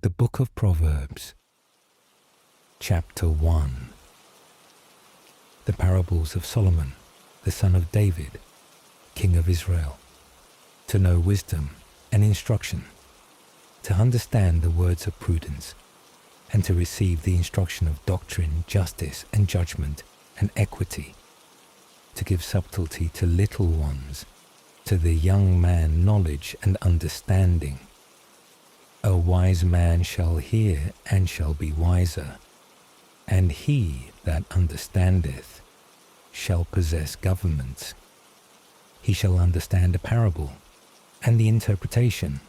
The Book of Proverbs, Chapter 1. The Parables of Solomon, the son of David, King of Israel, to know wisdom and instruction, to understand the words of prudence, and to receive the instruction of doctrine, justice, and judgment, and equity, to give subtlety to little ones, to the young man knowledge and understanding. A wise man shall hear and shall be wiser, and he that understandeth shall possess government. He shall understand a parable, and the interpretation,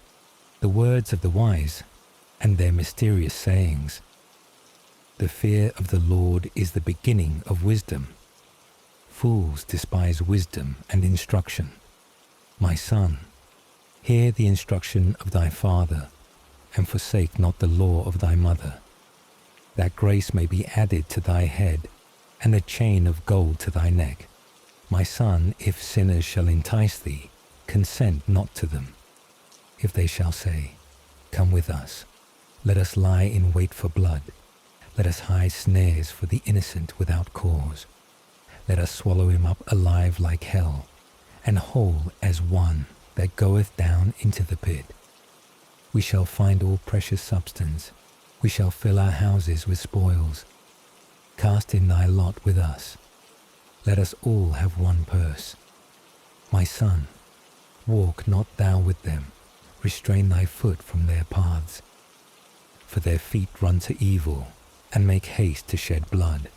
the words of the wise, and their mysterious sayings. The fear of the Lord is the beginning of wisdom. Fools despise wisdom and instruction. My son, hear the instruction of thy father, and forsake not the law of thy mother, that grace may be added to thy head, and a chain of gold to thy neck. My son, if sinners shall entice thee, consent not to them. If they shall say, Come with us, let us lie in wait for blood, let us hide snares for the innocent without cause. Let us swallow him up alive like hell, and whole as one that goeth down into the pit. We shall find all precious substance, we shall fill our houses with spoils. Cast in thy lot with us, let us all have one purse. My son, walk not thou with them, restrain thy foot from their paths. For their feet run to evil, and make haste to shed blood.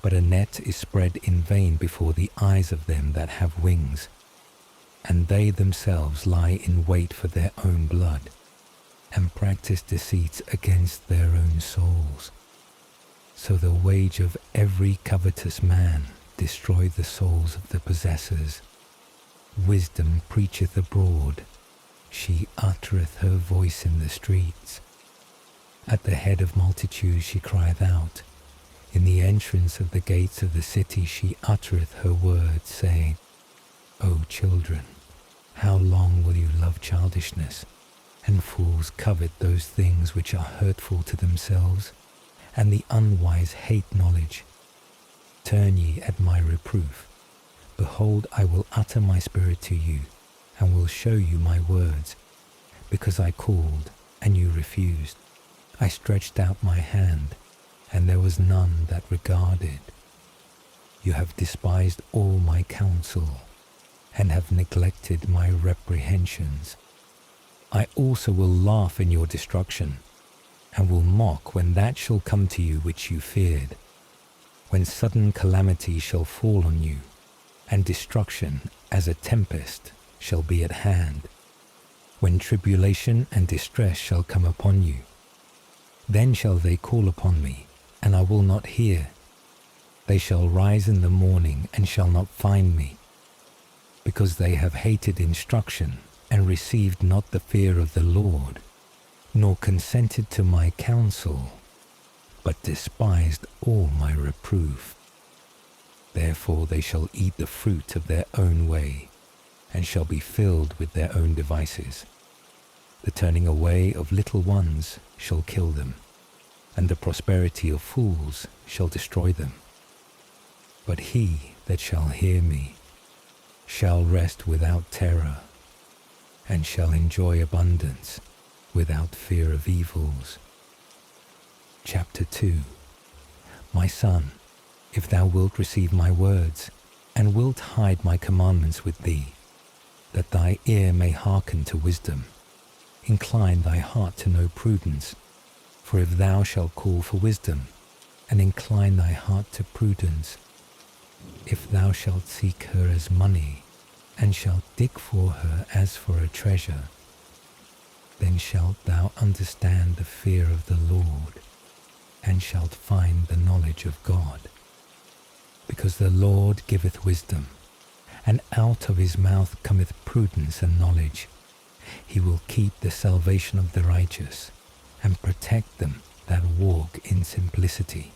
But a net is spread in vain before the eyes of them that have wings, and they themselves lie in wait for their own blood, and practice deceits against their own souls. So the wage of every covetous man destroy the souls of the possessors. Wisdom preacheth abroad, she uttereth her voice in the streets. At the head of multitudes she crieth out, in the entrance of the gates of the city she uttereth her words, saying, O children, how long will you love childishness, and fools covet those things which are hurtful to themselves, and the unwise hate knowledge? Turn ye at my reproof. Behold, I will utter my spirit to you, and will show you my words, because I called, and you refused. I stretched out my hand, and there was none that regarded. You have despised all my counsel, and have neglected my reprehensions. I also will laugh in your destruction, and will mock when that shall come to you which you feared, when sudden calamity shall fall on you, and destruction as a tempest shall be at hand, when tribulation and distress shall come upon you. Then shall they call upon me, and I will not hear. They shall rise in the morning and shall not find me, because they have hated instruction and received not the fear of the Lord, nor consented to my counsel, but despised all my reproof. Therefore they shall eat the fruit of their own way, and shall be filled with their own devices. The turning away of little ones shall kill them, and the prosperity of fools shall destroy them. But he that shall hear me shall rest without terror, and shall enjoy abundance without fear of evils. Chapter 2. My son, if thou wilt receive my words, and wilt hide my commandments with thee, that thy ear may hearken to wisdom, incline thy heart to know prudence. For if thou shalt call for wisdom, and incline thy heart to prudence, if thou shalt seek her as money, and shalt dig for her as for a treasure, then shalt thou understand the fear of the Lord, and shalt find the knowledge of God. Because the Lord giveth wisdom, and out of his mouth cometh prudence and knowledge. He will keep the salvation of the righteous, and protect them that walk in simplicity,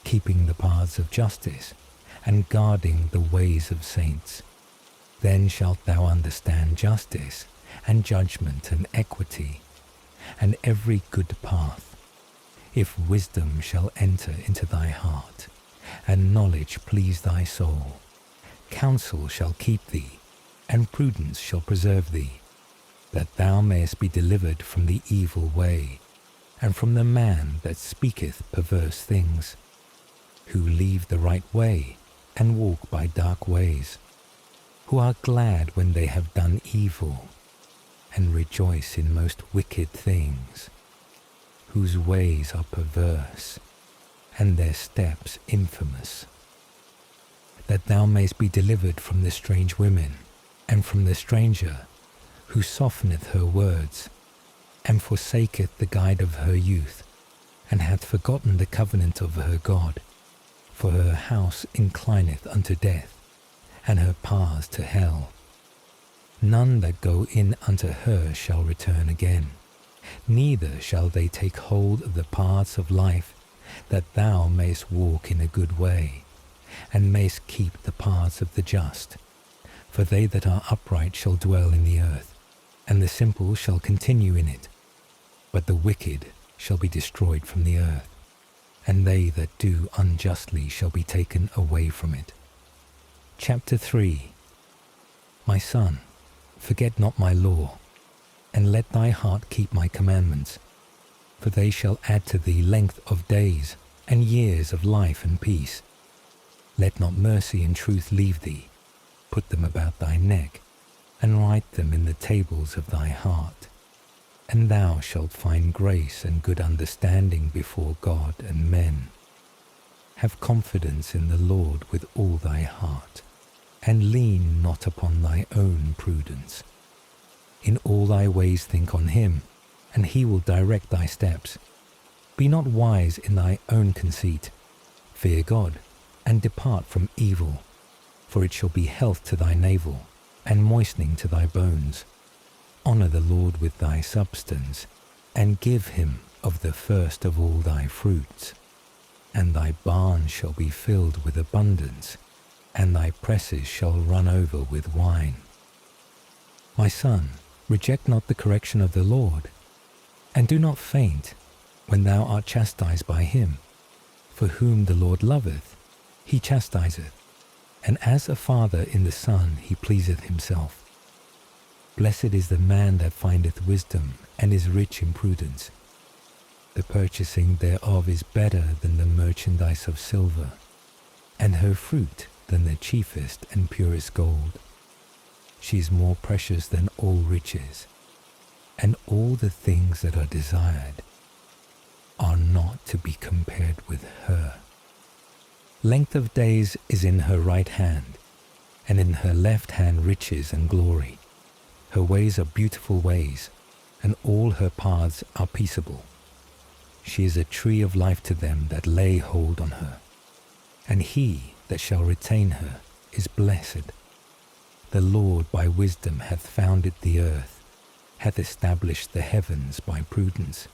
keeping the paths of justice, and guarding the ways of saints. Then shalt thou understand justice, and judgment, and equity, and every good path. If wisdom shall enter into thy heart, and knowledge please thy soul, counsel shall keep thee, and prudence shall preserve thee, that thou mayest be delivered from the evil way, and from the man that speaketh perverse things, who leave the right way, and walk by dark ways, who are glad when they have done evil, and rejoice in most wicked things, whose ways are perverse, and their steps infamous. That thou mayst be delivered from the strange women, and from the stranger, who softeneth her words, and forsaketh the guide of her youth, and hath forgotten the covenant of her God. For her house inclineth unto death, and her paths to hell. None that go in unto her shall return again, neither shall they take hold of the paths of life, that thou mayst walk in a good way, and mayst keep the paths of the just. For they that are upright shall dwell in the earth, and the simple shall continue in it. But the wicked shall be destroyed from the earth, and they that do unjustly shall be taken away from it. Chapter 3. My son, forget not my law, and let thy heart keep my commandments, for they shall add to thee length of days, and years of life and peace. Let not mercy and truth leave thee. Put them about thy neck, and write them in the tables of thy heart. And thou shalt find grace and good understanding before God and men. Have confidence in the Lord with all thy heart, and lean not upon thy own prudence. In all thy ways think on him, and he will direct thy steps. Be not wise in thy own conceit. Fear God, and depart from evil, for it shall be health to thy navel, and moistening to thy bones. Honour the Lord with thy substance, and give him of the first of all thy fruits. And thy barns shall be filled with abundance, and thy presses shall run over with wine. My son, reject not the correction of the Lord, and do not faint when thou art chastised by him. For whom the Lord loveth, he chastiseth, and as a father in the son he pleaseth himself. Blessed is the man that findeth wisdom, and is rich in prudence. The purchasing thereof is better than the merchandise of silver, and her fruit than the chiefest and purest gold. She is more precious than all riches, and all the things that are desired are not to be compared with her. Length of days is in her right hand, and in her left hand riches and glory. Her ways are beautiful ways, and all her paths are peaceable. She is a tree of life to them that lay hold on her, and he that shall retain her is blessed. The Lord by wisdom hath founded the earth, hath established the heavens by prudence.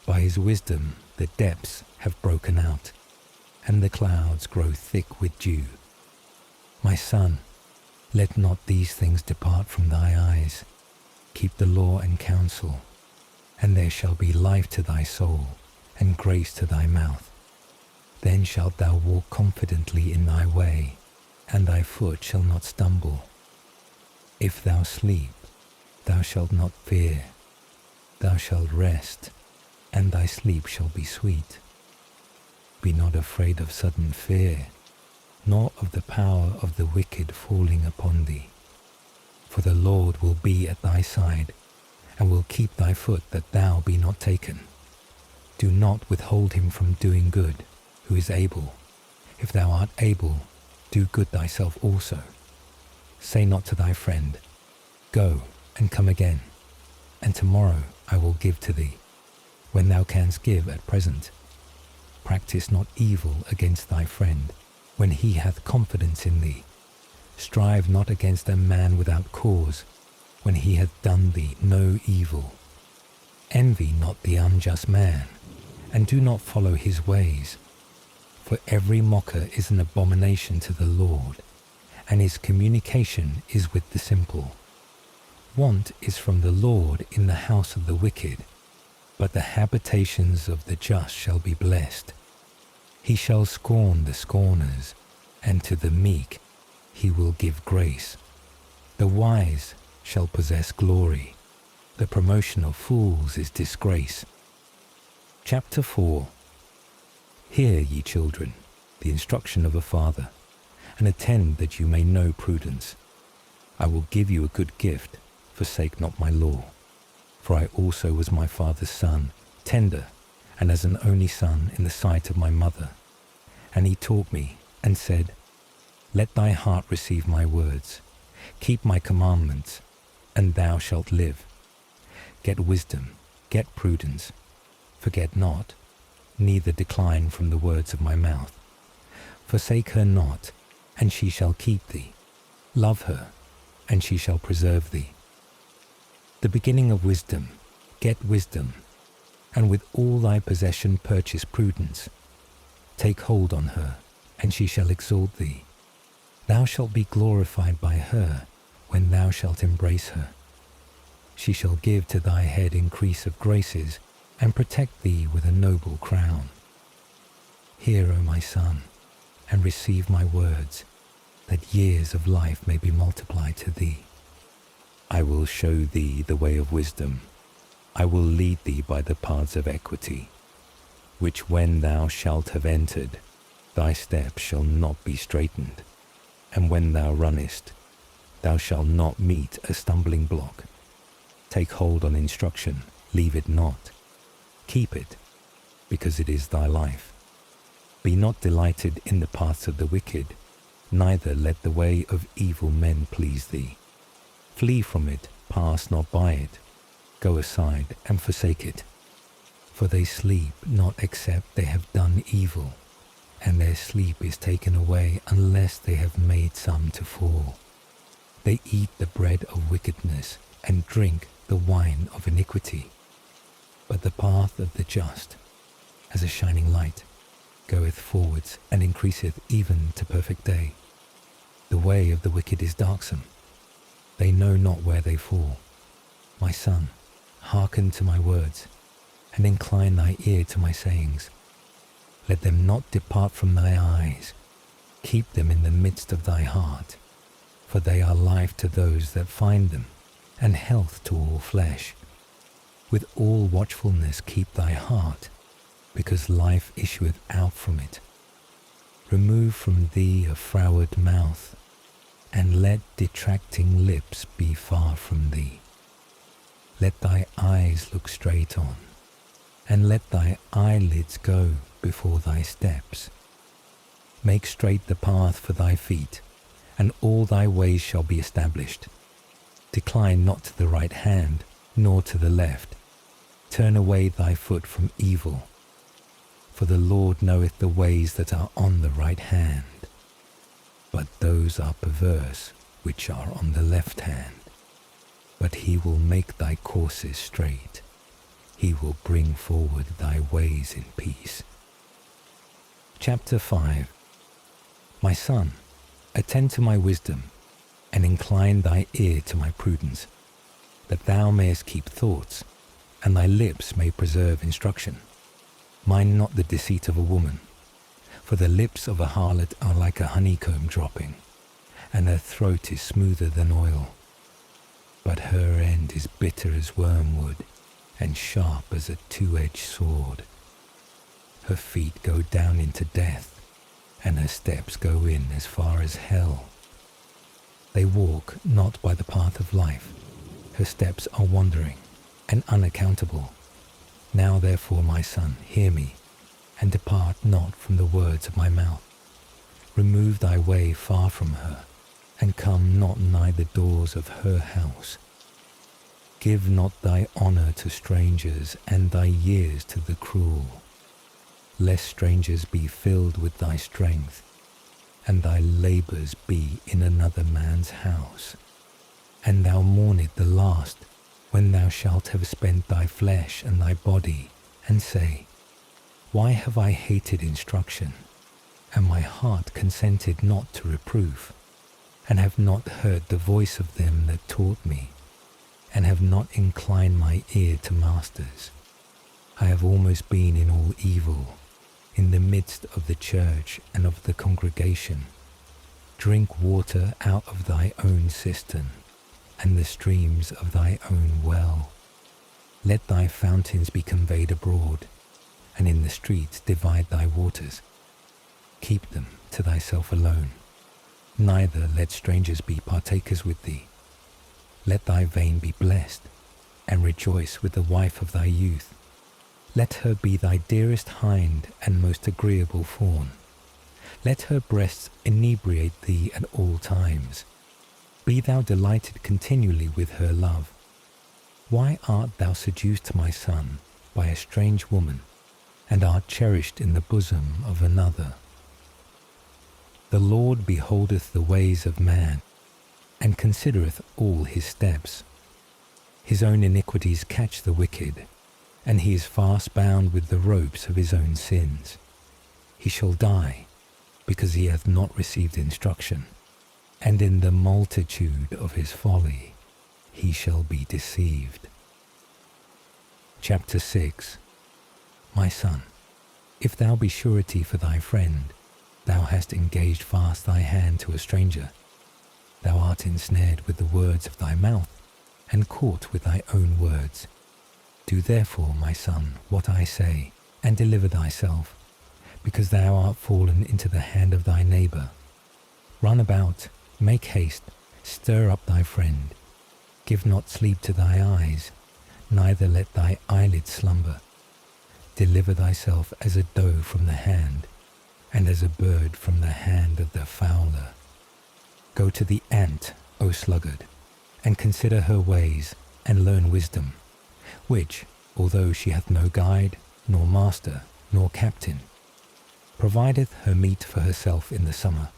By his wisdom the depths have broken out, and the clouds grow thick with dew. My son, let not these things depart from thy eyes. Keep the law and counsel, and there shall be life to thy soul, and grace to thy mouth. Then shalt thou walk confidently in thy way, and thy foot shall not stumble. If thou sleep, thou shalt not fear. Thou shalt rest, and thy sleep shall be sweet. Be not afraid of sudden fear, nor of the power of the wicked falling upon thee. For the Lord will be at thy side, and will keep thy foot that thou be not taken. Do not withhold him from doing good, who is able. If thou art able, do good thyself also. Say not to thy friend, Go and come again, and tomorrow I will give to thee, when thou canst give at present. Practice not evil against thy friend, when he hath confidence in thee. Strive not against a man without cause, when he hath done thee no evil. Envy not the unjust man, and do not follow his ways. For every mocker is an abomination to the Lord, and his communication is with the simple. Want is from the Lord in the house of the wicked, But the habitations of the just shall be blessed. He shall scorn the scorners, and to the meek he will give grace. The wise shall possess glory. The promotion of fools is disgrace. Chapter 4. Hear, ye children, the instruction of a father, and attend that you may know prudence. I will give you a good gift, forsake not my law. For I also was my father's son, tender, and as an only son in the sight of my mother. And he taught me, and said, Let thy heart receive my words, keep my commandments, and thou shalt live. Get wisdom, get prudence, forget not, neither decline from the words of my mouth. Forsake her not, and she shall keep thee. Love her, and she shall preserve thee. The beginning of wisdom, get wisdom, and with all thy possession purchase prudence. Take hold on her, and she shall exalt thee. Thou shalt be glorified by her when thou shalt embrace her. She shall give to thy head increase of graces, and protect thee with a noble crown. Hear, O my son, and receive my words, that years of life may be multiplied to thee. I will show thee the way of wisdom. I will lead thee by the paths of equity, which when thou shalt have entered, thy steps shall not be straitened. And when thou runnest, thou shalt not meet a stumbling block. Take hold on instruction, leave it not. Keep it, because it is thy life. Be not delighted in the paths of the wicked, neither let the way of evil men please thee. Flee from it, pass not by it. Go aside and forsake it. For they sleep not except they have done evil, and their sleep is taken away unless they have made some to fall. They eat the bread of wickedness and drink the wine of iniquity. But the path of the just, as a shining light, goeth forwards and increaseth even to perfect day. The way of the wicked is darksome. They know not where they fall. My son, hearken to my words, and incline thy ear to my sayings. Let them not depart from thy eyes. Keep them in the midst of thy heart, for they are life to those that find them, and health to all flesh. With all watchfulness keep thy heart, because life issueth out from it. Remove from thee a froward mouth, and let detracting lips be far from thee. Let thy eyes look straight on, and let thy eyelids go before thy steps. Make straight the path for thy feet, and all thy ways shall be established. Decline not to the right hand, nor to the left. Turn away thy foot from evil. For the Lord knoweth the ways that are on the right hand, but those are perverse which are on the left hand. But he will make thy courses straight. He will bring forward thy ways in peace. Chapter 5. My son, attend to my wisdom, and incline thy ear to my prudence, that thou mayest keep thoughts, and thy lips may preserve instruction. Mind not the deceit of a woman, for the lips of a harlot are like a honeycomb dropping, and her throat is smoother than oil. But her end is bitter as wormwood, and sharp as a two-edged sword. Her feet go down into death, and her steps go in as far as hell. They walk not by the path of life. Her steps are wandering and unaccountable. Now therefore, my son, hear me, and depart not from the words of my mouth. Remove thy way far from her, and come not nigh the doors of her house. Give not thy honour to strangers, and thy years to the cruel, lest strangers be filled with thy strength, and thy labours be in another man's house. And thou mourn it the last, when thou shalt have spent thy flesh and thy body, and say, Why have I hated instruction, and my heart consented not to reproof, and have not heard the voice of them that taught me, and have not inclined my ear to masters? I have almost been in all evil, in the midst of the church and of the congregation. Drink water out of thy own cistern, and the streams of thy own well. Let thy fountains be conveyed abroad, and in the streets divide thy waters. Keep them to thyself alone, neither let strangers be partakers with thee. Let thy vein be blessed, and rejoice with the wife of thy youth. Let her be thy dearest hind and most agreeable fawn. Let her breasts inebriate thee at all times. Be thou delighted continually with her love. Why art thou seduced, my son, by a strange woman, and art cherished in the bosom of another? The Lord beholdeth the ways of man, and considereth all his steps. His own iniquities catch the wicked, and he is fast bound with the ropes of his own sins. He shall die, because he hath not received instruction, and in the multitude of his folly he shall be deceived. Chapter 6. My son, if thou be surety for thy friend, thou hast engaged fast thy hand to a stranger. Thou art ensnared with the words of thy mouth, and caught with thy own words. Do therefore, my son, what I say, and deliver thyself, because thou art fallen into the hand of thy neighbour. Run about, make haste, stir up thy friend. Give not sleep to thy eyes, neither let thy eyelids slumber. Deliver thyself as a doe from the hand, and as a bird from the hand of the fowler. Go to the ant, O sluggard, and consider her ways, and learn wisdom, which, although she hath no guide, nor master, nor captain, provideth her meat for herself in the summer,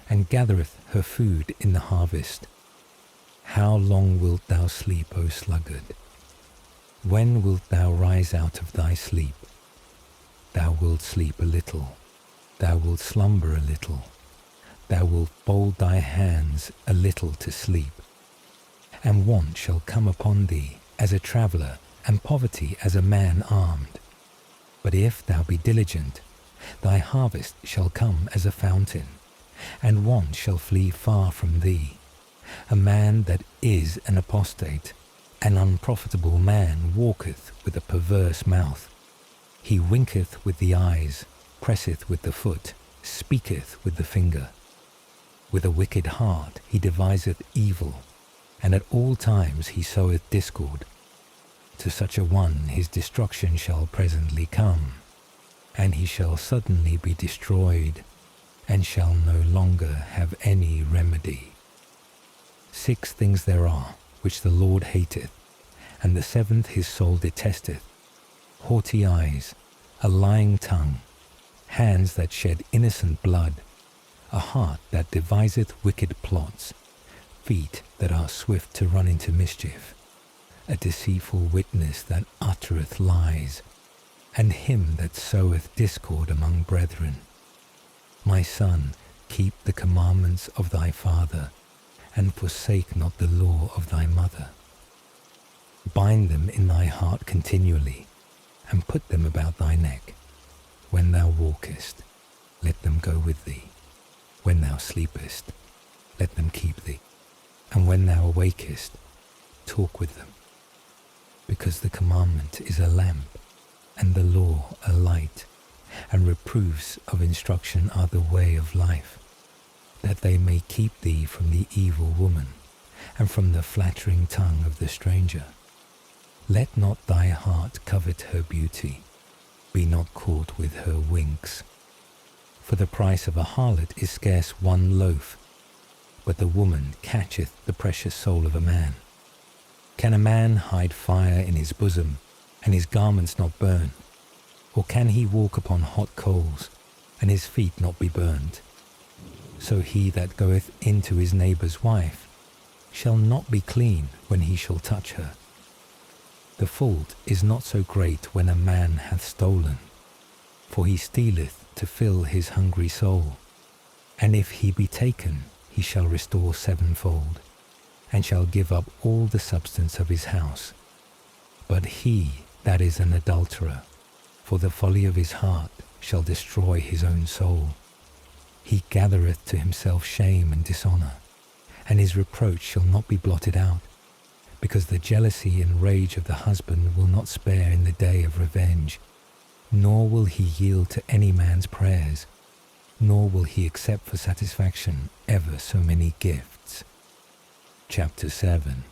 and gathereth her food in the harvest. How long wilt thou sleep, O sluggard? When wilt thou rise out of thy sleep? Thou wilt sleep a little, thou wilt slumber a little, thou wilt fold thy hands a little to sleep. And want shall come upon thee as a traveller, and poverty as a man armed. But if thou be diligent, thy harvest shall come as a fountain, and want shall flee far from thee. A man that is an apostate, an unprofitable man, walketh with a perverse mouth. He winketh with the eyes, presseth with the foot, speaketh with the finger. With a wicked heart he deviseth evil, and at all times he soweth discord. To such a one his destruction shall presently come, and he shall suddenly be destroyed, and shall no longer have any remedy. 6 things there are which the Lord hateth, and the 7th his soul detesteth: haughty eyes, a lying tongue, hands that shed innocent blood, a heart that deviseth wicked plots, feet that are swift to run into mischief, a deceitful witness that uttereth lies, and him that soweth discord among brethren. My son, keep the commandments of thy father, and forsake not the law of thy mother. Bind them in thy heart continually, and put them about thy neck. When thou walkest, let them go with thee. When thou sleepest, let them keep thee. And when thou awakest, talk with them. Because the commandment is a lamp, and the law a light, and reproofs of instruction are the way of life, that they may keep thee from the evil woman, and from the flattering tongue of the stranger. Let not thy heart covet her beauty, be not caught with her winks. For the price of a harlot is scarce 1 loaf, but the woman catcheth the precious soul of a man. Can a man hide fire in his bosom, and his garments not burn? Or can he walk upon hot coals, and his feet not be burned? So he that goeth into his neighbour's wife shall not be clean when he shall touch her. The fault is not so great when a man hath stolen, for he stealeth to fill his hungry soul. And if he be taken, he shall restore 7-fold, and shall give up all the substance of his house. But he that is an adulterer, for the folly of his heart shall destroy his own soul. He gathereth to himself shame and dishonour, and his reproach shall not be blotted out, because the jealousy and rage of the husband will not spare in the day of revenge, nor will he yield to any man's prayers, nor will he accept for satisfaction ever so many gifts. Chapter 7.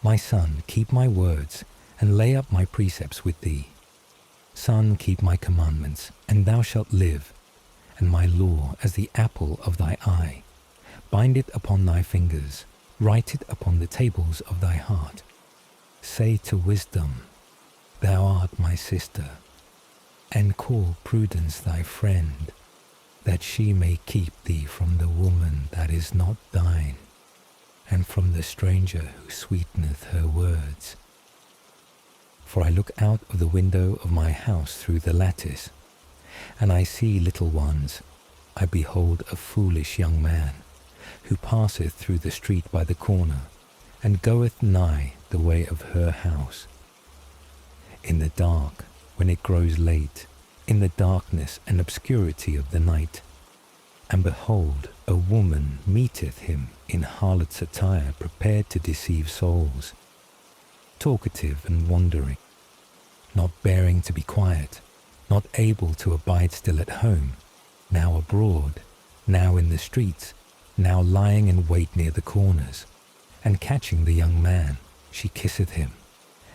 My son, keep my words, and lay up my precepts with thee. Son, keep my commandments, and thou shalt live, and my law as the apple of thy eye. Bind it upon thy fingers, write it upon the tables of thy heart. Say to wisdom, thou art my sister, and call prudence thy friend, that she may keep thee from the woman that is not thine, and from the stranger who sweeteneth her words. For I look out of the window of my house through the lattice, and I see little ones. I behold a foolish young man, who passeth through the street by the corner, and goeth nigh the way of her house. In the dark, when it grows late, in the darkness and obscurity of the night, and behold, a woman meeteth him in harlot's attire, prepared to deceive souls, talkative and wandering, not bearing to be quiet, not able to abide still at home, now abroad, now in the streets, now lying in wait near the corners, and catching the young man, she kisseth him,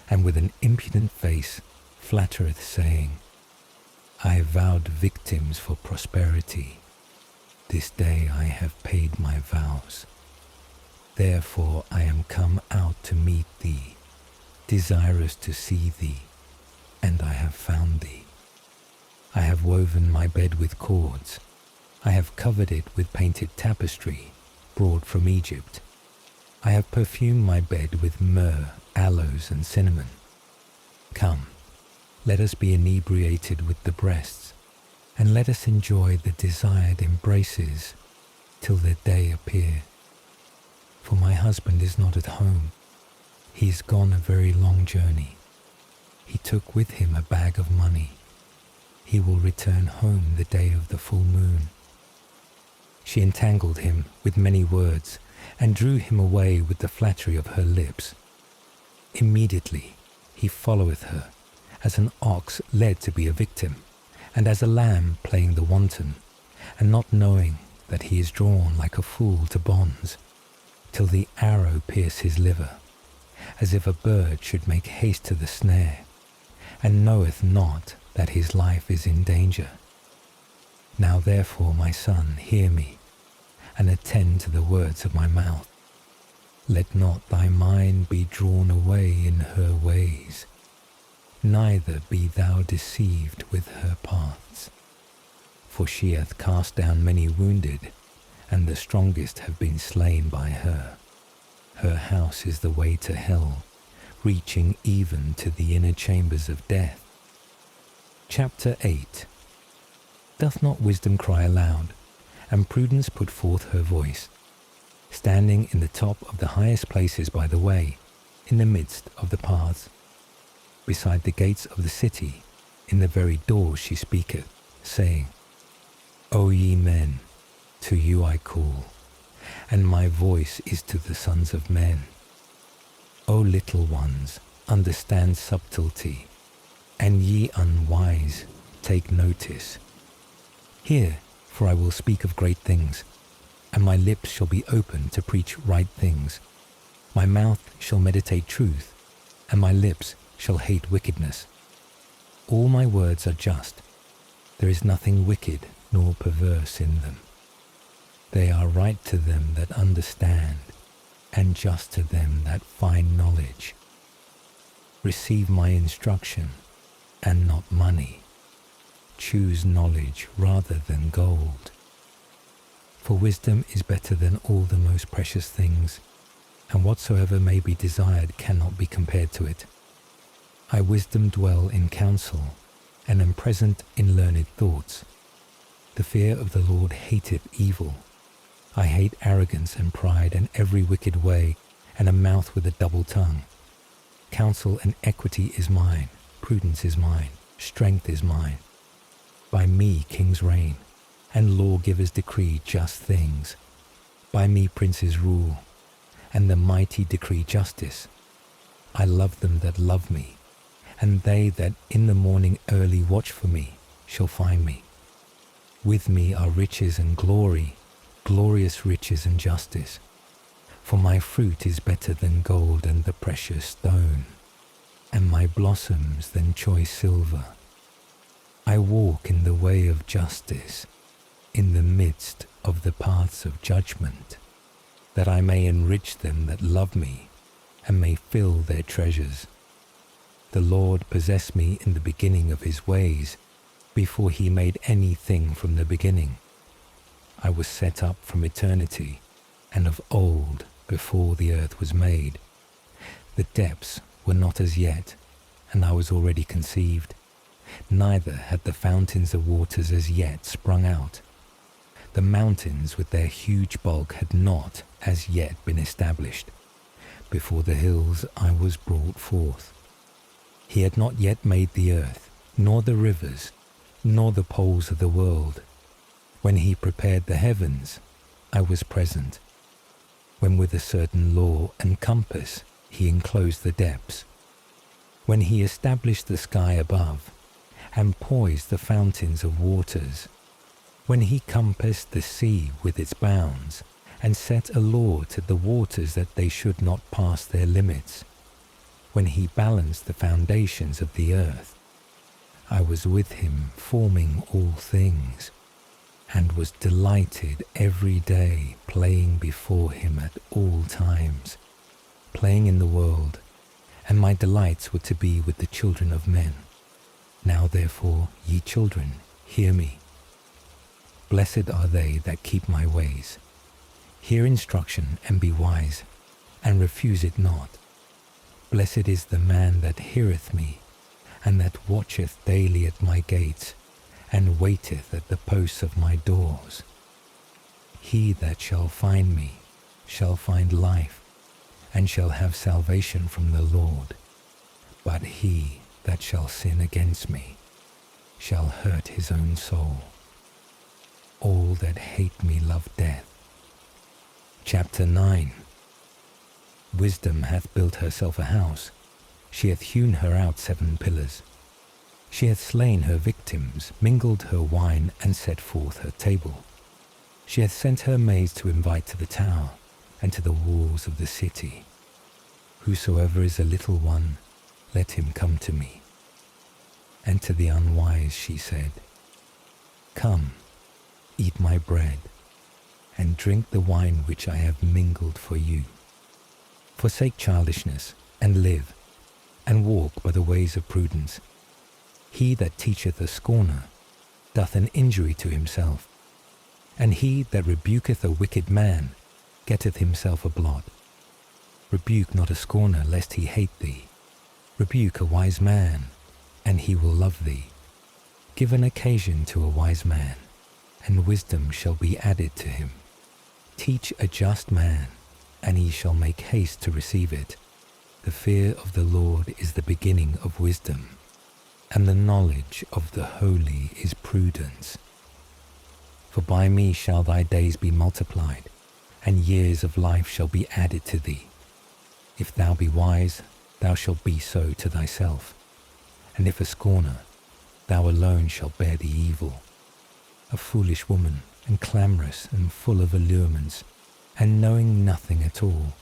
and with an impudent face flattereth, saying, I vowed victims for prosperity. This day I have paid my vows. Therefore I am come out to meet thee, desirous to see thee, and I have found thee. I have woven my bed with cords. I have covered it with painted tapestry, brought from Egypt. I have perfumed my bed with myrrh, aloes, and cinnamon. Come, let us be inebriated with the breasts, and let us enjoy the desired embraces till the day appear. For my husband is not at home. He is gone a very long journey. He took with him a bag of money. He will return home the day of the full moon. She entangled him with many words, and drew him away with the flattery of her lips. Immediately he followeth her, as an ox led to be a victim, and as a lamb playing the wanton, and not knowing that he is drawn like a fool to bonds, till the arrow pierce his liver, as if a bird should make haste to the snare, and knoweth not that his life is in danger. Now therefore, my son, hear me, and attend to the words of my mouth. Let not thy mind be drawn away in her ways, neither be thou deceived with her paths. For she hath cast down many wounded, and the strongest have been slain by her. Her house is the way to hell, reaching even to the inner chambers of death. Chapter 8. Doth not wisdom cry aloud, and prudence put forth her voice, standing in the top of the highest places by the way, in the midst of the paths? Beside the gates of the city, in the very doors she speaketh, saying, O ye men, to you I call, and my voice is to the sons of men. O little ones, understand subtlety, and ye unwise, take notice. Hear, for I will speak of great things, and my lips shall be open to preach right things. My mouth shall meditate truth, and my lips shall hate wickedness. All my words are just. There is nothing wicked nor perverse in them. They are right to them that understand, and just to them that find knowledge. Receive my instruction, and not money. Choose knowledge rather than gold. For wisdom is better than all the most precious things, and whatsoever may be desired cannot be compared to it. I wisdom dwell in counsel, and am present in learned thoughts. The fear of the Lord hateth evil. I hate arrogance and pride and every wicked way, and a mouth with a double tongue. Counsel and equity is mine, prudence is mine, strength is mine. By me kings reign, and lawgivers decree just things. By me princes rule, and the mighty decree justice. I love them that love me, and they that in the morning early watch for me shall find me. With me are riches and glory, glorious riches and justice. For my fruit is better than gold and the precious stone, and my blossoms than choice silver. I walk in the way of justice, in the midst of the paths of judgment, that I may enrich them that love me, and may fill their treasures. The Lord possessed me in the beginning of his ways, before he made anything from the beginning. I was set up from eternity, and of old, before the earth was made. The depths were not as yet, and I was already conceived. Neither had the fountains of waters as yet sprung out. The mountains with their huge bulk had not as yet been established. Before the hills I was brought forth. He had not yet made the earth, nor the rivers, nor the poles of the world. When he prepared the heavens, I was present. When with a certain law and compass he enclosed the depths. When he established the sky above, and poised the fountains of waters. When he compassed the sea with its bounds, and set a law to the waters that they should not pass their limits. When he balanced the foundations of the earth, I was with him forming all things, and was delighted every day playing before him at all times, playing in the world, and my delights were to be with the children of men. Now therefore, ye children, hear me. Blessed are they that keep my ways. Hear instruction and be wise, and refuse it not. Blessed is the man that heareth me, and that watcheth daily at my gates, and waiteth at the posts of my doors. He that shall find me shall find life, and shall have salvation from the Lord. But he that shall sin against me shall hurt his own soul. All that hate me love death. Chapter 9. Wisdom hath built herself a house. She hath hewn her out 7 pillars. She hath slain her victims, mingled her wine, and set forth her table. She hath sent her maids to invite to the tower, and to the walls of the city. Whosoever is a little one, let him come to me. And to the unwise she said, Come, eat my bread, and drink the wine which I have mingled for you. Forsake childishness, and live, and walk by the ways of prudence. He that teacheth a scorner doth an injury to himself, and he that rebuketh a wicked man getteth himself a blot. Rebuke not a scorner, lest he hate thee. Rebuke a wise man, and he will love thee. Give an occasion to a wise man, and wisdom shall be added to him. Teach a just man, and he shall make haste to receive it. The fear of the Lord is the beginning of wisdom, and the knowledge of the holy is prudence. For by me shall thy days be multiplied, and years of life shall be added to thee. If thou be wise, thou shalt be so to thyself, and if a scorner, thou alone shalt bear the evil. A foolish woman, and clamorous, and full of allurements, and knowing nothing at all,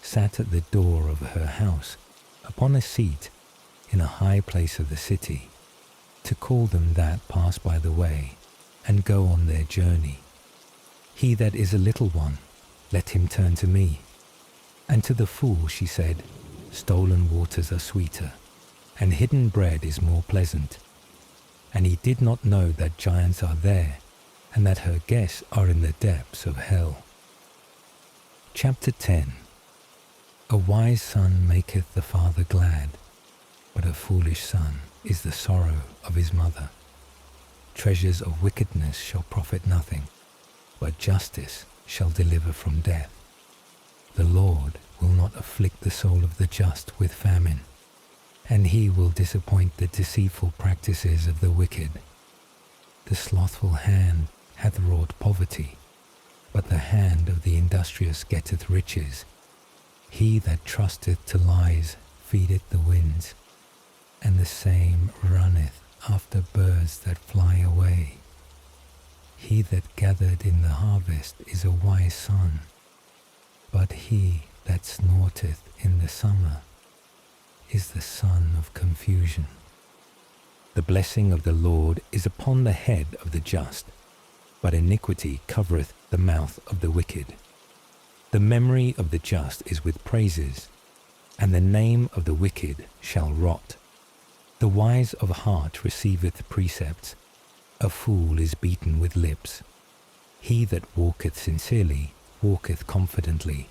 sat at the door of her house, upon a seat, in a high place of the city, to call them that pass by the way, and go on their journey. He that is a little one, let him turn to me. And to the fool she said, Stolen waters are sweeter, and hidden bread is more pleasant. And he did not know that giants are there, and that her guests are in the depths of hell. Chapter 10. A wise son maketh the father glad, but a foolish son is the sorrow of his mother. Treasures of wickedness shall profit nothing, but justice shall deliver from death. The Lord will not afflict the soul of the just with famine, and he will disappoint the deceitful practices of the wicked. The slothful hand hath wrought poverty, but the hand of the industrious getteth riches. He that trusteth to lies feedeth the winds, and the same runneth after birds that fly away. He that gathered in the harvest is a wise son, but he that snorteth in the summer is the son of confusion. The blessing of the Lord is upon the head of the just, but iniquity covereth the mouth of the wicked. The memory of the just is with praises, and the name of the wicked shall rot. The wise of heart receiveth precepts, a fool is beaten with lips. He that walketh sincerely walketh confidently,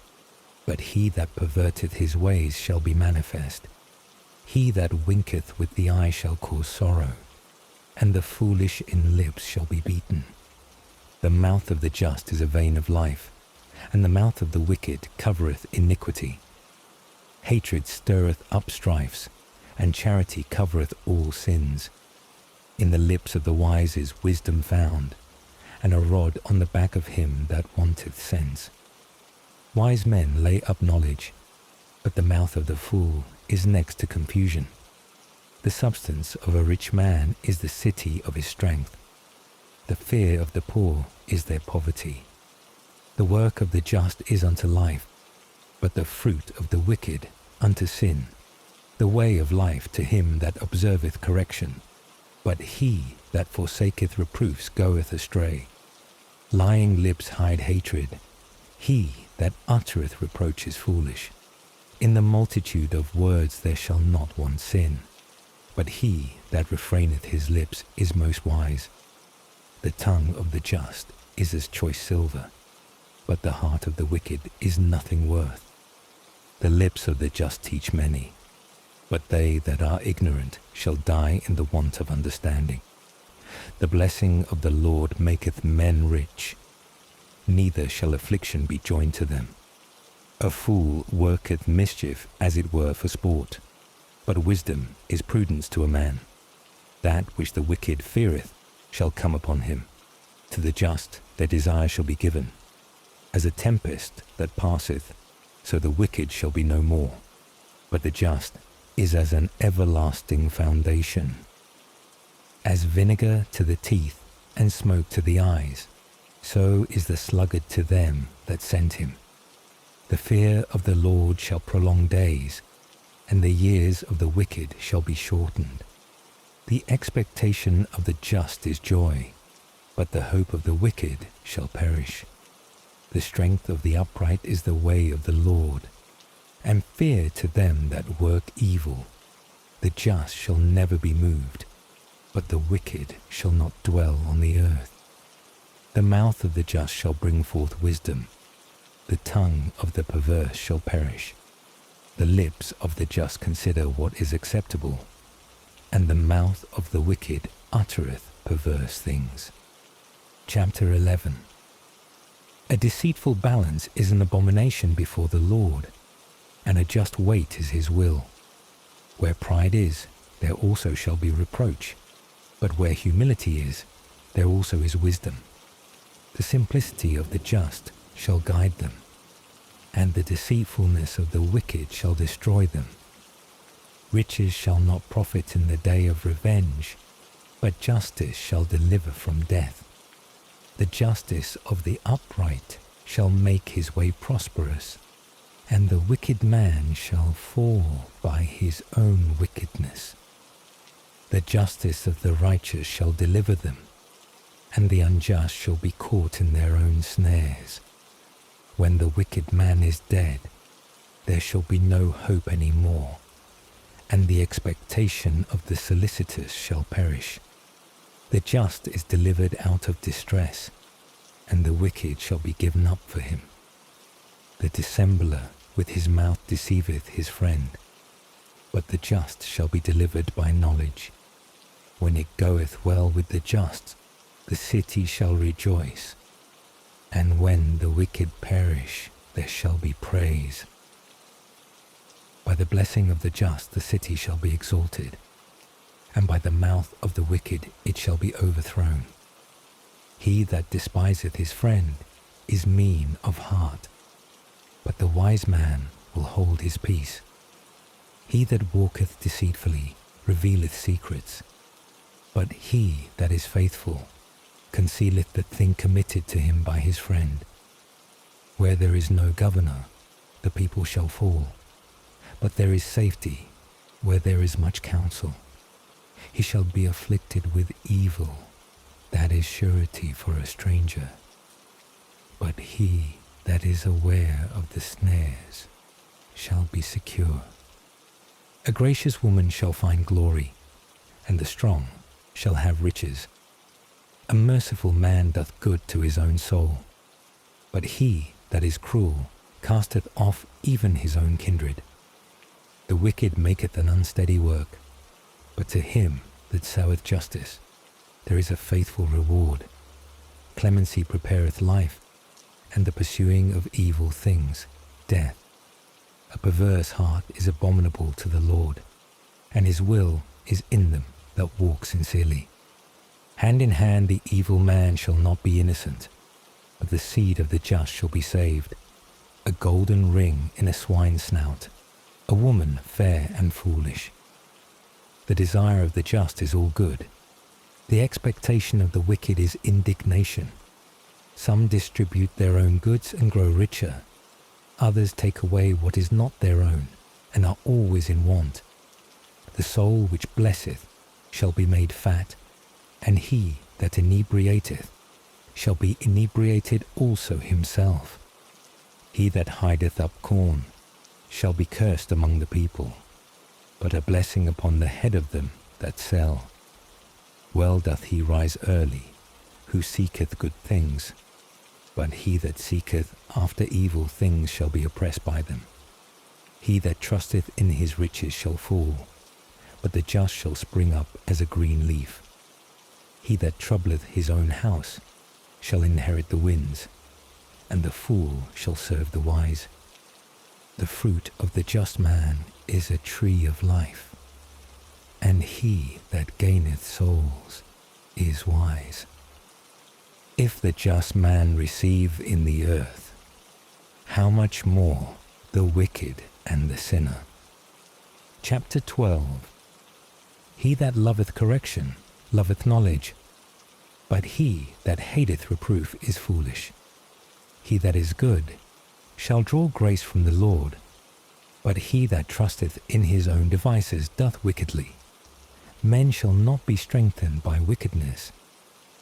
but he that perverteth his ways shall be manifest. He that winketh with the eye shall cause sorrow, and the foolish in lips shall be beaten. The mouth of the just is a vein of life, and the mouth of the wicked covereth iniquity. Hatred stirreth up strifes, and charity covereth all sins. In the lips of the wise is wisdom found, and a rod on the back of him that wanteth sense. Wise men lay up knowledge, but the mouth of the fool is next to confusion. The substance of a rich man is the city of his strength. The fear of the poor is their poverty. The work of the just is unto life, but the fruit of the wicked unto sin. The way of life to him that observeth correction, but he that forsaketh reproofs goeth astray. Lying lips hide hatred. He that uttereth reproach is foolish. In the multitude of words there shall not one sin, but he that refraineth his lips is most wise. The tongue of the just is as choice silver, but the heart of the wicked is nothing worth. The lips of the just teach many, but they that are ignorant shall die in the want of understanding. The blessing of the Lord maketh men rich, neither shall affliction be joined to them. A fool worketh mischief as it were for sport, but wisdom is prudence to a man. That which the wicked feareth shall come upon him. To the just their desire shall be given. As a tempest that passeth, so the wicked shall be no more, but the just is as an everlasting foundation. As vinegar to the teeth and smoke to the eyes, so is the sluggard to them that sent him. The fear of the Lord shall prolong days, and the years of the wicked shall be shortened. The expectation of the just is joy, but the hope of the wicked shall perish. The strength of the upright is the way of the Lord, and fear to them that work evil. The just shall never be moved, but the wicked shall not dwell on the earth. The mouth of the just shall bring forth wisdom. The tongue of the perverse shall perish. The lips of the just consider what is acceptable, and the mouth of the wicked uttereth perverse things. Chapter 11. A deceitful balance is an abomination before the Lord, and a just weight is his will. Where pride is, there also shall be reproach, but where humility is, there also is wisdom. The simplicity of the just shall guide them, and the deceitfulness of the wicked shall destroy them. Riches shall not profit in the day of revenge, but justice shall deliver from death. The justice of the upright shall make his way prosperous, and the wicked man shall fall by his own wickedness. The justice of the righteous shall deliver them, and the unjust shall be caught in their own snares. When the wicked man is dead, there shall be no hope any more, and the expectation of the solicitous shall perish. The just is delivered out of distress, and the wicked shall be given up for him. The dissembler with his mouth deceiveth his friend, but the just shall be delivered by knowledge. When it goeth well with the just, the city shall rejoice, and when the wicked perish, there shall be praise. By the blessing of the just the city shall be exalted, and by the mouth of the wicked it shall be overthrown. He that despiseth his friend is mean of heart, but the wise man will hold his peace. He that walketh deceitfully revealeth secrets, but he that is faithful concealeth the thing committed to him by his friend. Where there is no governor, the people shall fall, but there is safety where there is much counsel. He shall be afflicted with evil, that is surety for a stranger. But he that is aware of the snares shall be secure. A gracious woman shall find glory, and the strong shall have riches. A merciful man doth good to his own soul, but he that is cruel casteth off even his own kindred. The wicked maketh an unsteady work, but to him that soweth justice there is a faithful reward. Clemency prepareth life, and the pursuing of evil things death. A perverse heart is abominable to the Lord, and his will is in them that walk sincerely. Hand in hand the evil man shall not be innocent, but the seed of the just shall be saved. A golden ring in a swine's snout, a woman fair and foolish. The desire of the just is all good. The expectation of the wicked is indignation. Some distribute their own goods and grow richer. Others take away what is not their own and are always in want. The soul which blesseth shall be made fat, and he that inebriateth shall be inebriated also himself. He that hideth up corn shall be cursed among the people, but a blessing upon the head of them that sell. Well doth he rise early, who seeketh good things, but he that seeketh after evil things shall be oppressed by them. He that trusteth in his riches shall fall, but the just shall spring up as a green leaf. He that troubleth his own house shall inherit the winds, and the fool shall serve the wise. The fruit of the just man is a tree of life, and he that gaineth souls is wise. If the just man receive in the earth, how much more the wicked and the sinner? Chapter 12. He that loveth correction loveth knowledge, but he that hateth reproof is foolish. He that is good shall draw grace from the Lord, but he that trusteth in his own devices doth wickedly. Men shall not be strengthened by wickedness,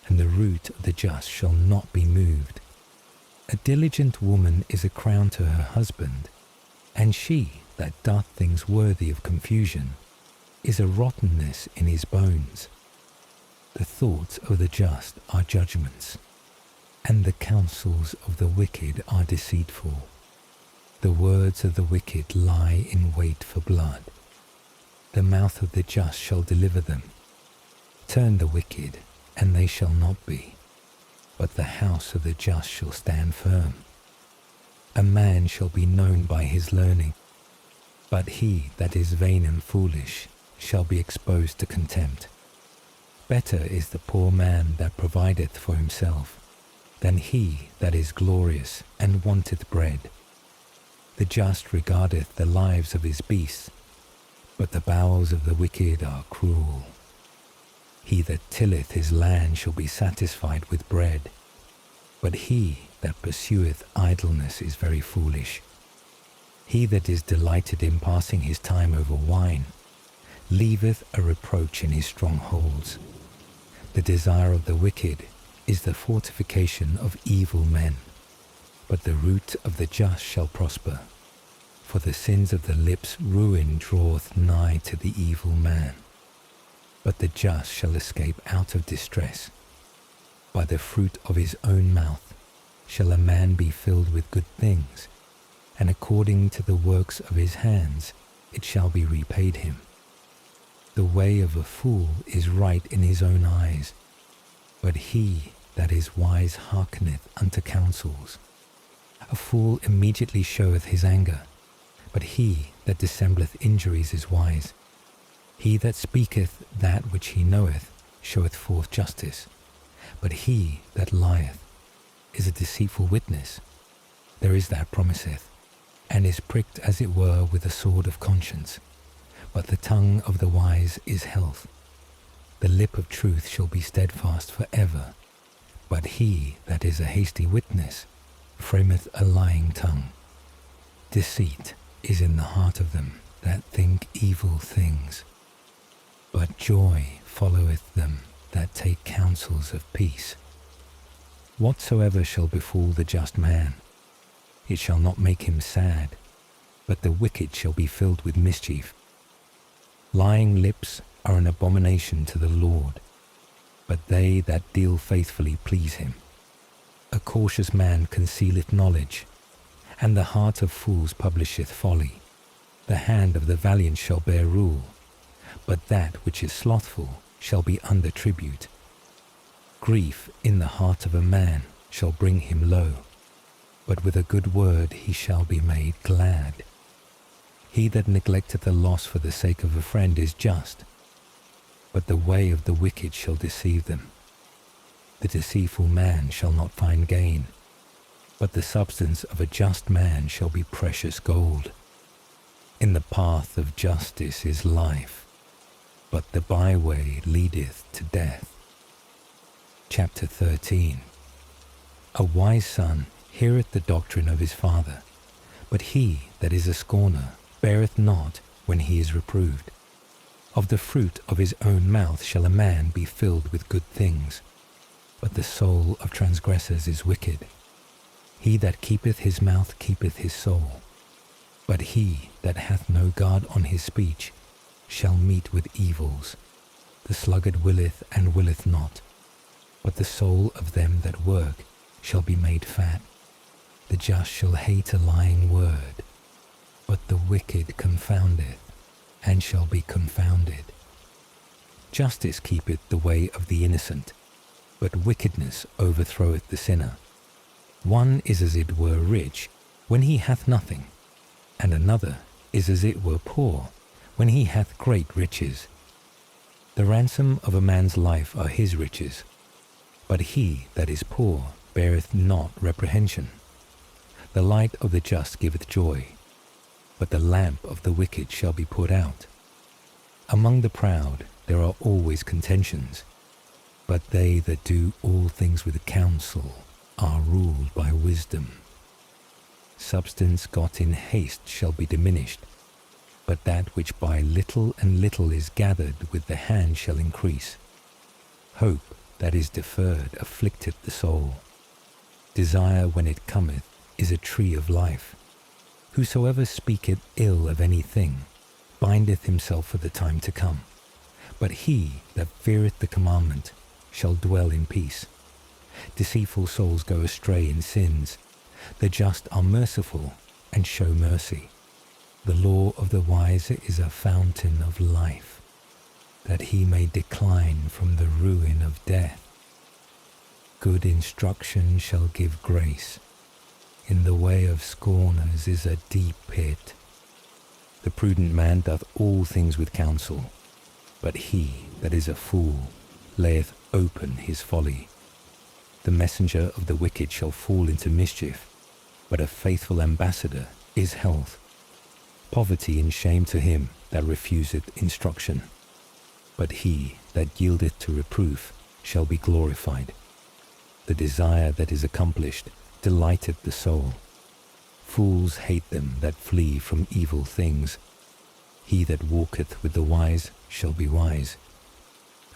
and the root of the just shall not be moved. A diligent woman is a crown to her husband, and she that doth things worthy of confusion is a rottenness in his bones. The thoughts of the just are judgments, and the counsels of the wicked are deceitful. The words of the wicked lie in wait for blood. The mouth of the just shall deliver them. Turn the wicked, and they shall not be, but the house of the just shall stand firm. A man shall be known by his learning, but he that is vain and foolish shall be exposed to contempt. Better is the poor man that provideth for himself, than he that is glorious and wanteth bread. The just regardeth the lives of his beasts, but the bowels of the wicked are cruel. He that tilleth his land shall be satisfied with bread, but he that pursueth idleness is very foolish. He that is delighted in passing his time over wine leaveth a reproach in his strongholds. The desire of the wicked is the fortification of evil men, but the root of the just shall prosper. For the sins of the lips ruin draweth nigh to the evil man, but the just shall escape out of distress. By the fruit of his own mouth shall a man be filled with good things, and according to the works of his hands it shall be repaid him. The way of a fool is right in his own eyes, but he that is wise hearkeneth unto counsels. A fool immediately showeth his anger, but he that dissembleth injuries is wise. He that speaketh that which he knoweth showeth forth justice, but he that lieth is a deceitful witness. There is that promiseth, and is pricked as it were with a sword of conscience. But the tongue of the wise is health. The lip of truth shall be steadfast for ever. But he that is a hasty witness frameth a lying tongue. Deceit is in the heart of them that think evil things, but joy followeth them that take counsels of peace. Whatsoever shall befall the just man, it shall not make him sad, but the wicked shall be filled with mischief. Lying lips are an abomination to the Lord, but they that deal faithfully please him. A cautious man concealeth knowledge, and the heart of fools publisheth folly. The hand of the valiant shall bear rule, but that which is slothful shall be under tribute. Grief in the heart of a man shall bring him low, but with a good word he shall be made glad. He that neglecteth a loss for the sake of a friend is just, but the way of the wicked shall deceive them. The deceitful man shall not find gain, but the substance of a just man shall be precious gold. In the path of justice is life, but the byway leadeth to death. Chapter 13. A wise son heareth the doctrine of his father, but he that is a scorner beareth not when he is reproved. Of the fruit of his own mouth shall a man be filled with good things, but the soul of transgressors is wicked. He that keepeth his mouth keepeth his soul, but he that hath no guard on his speech shall meet with evils. The sluggard willeth and willeth not, but the soul of them that work shall be made fat. The just shall hate a lying word, but the wicked confoundeth, and shall be confounded. Justice keepeth the way of the innocent, but wickedness overthroweth the sinner. One is as it were rich when he hath nothing, and another is as it were poor when he hath great riches. The ransom of a man's life are his riches, but he that is poor beareth not reprehension. The light of the just giveth joy, but the lamp of the wicked shall be put out. Among the proud there are always contentions, but they that do all things with counsel are ruled by wisdom. Substance got in haste shall be diminished, but that which by little and little is gathered with the hand shall increase. Hope that is deferred afflicteth the soul. Desire when it cometh is a tree of life. Whosoever speaketh ill of anything bindeth himself for the time to come, but he that feareth the commandment shall dwell in peace. Deceitful souls go astray in sins. The just are merciful and show mercy. The law of the wise is a fountain of life, that he may decline from the ruin of death. Good instruction shall give grace. In the way of scorners is a deep pit. The prudent man doth all things with counsel, but he that is a fool layeth open his folly. The messenger of the wicked shall fall into mischief, but a faithful ambassador is health. Poverty and shame to him that refuseth instruction, but he that yieldeth to reproof shall be glorified. The desire that is accomplished delighteth the soul. Fools hate them that flee from evil things. He that walketh with the wise shall be wise.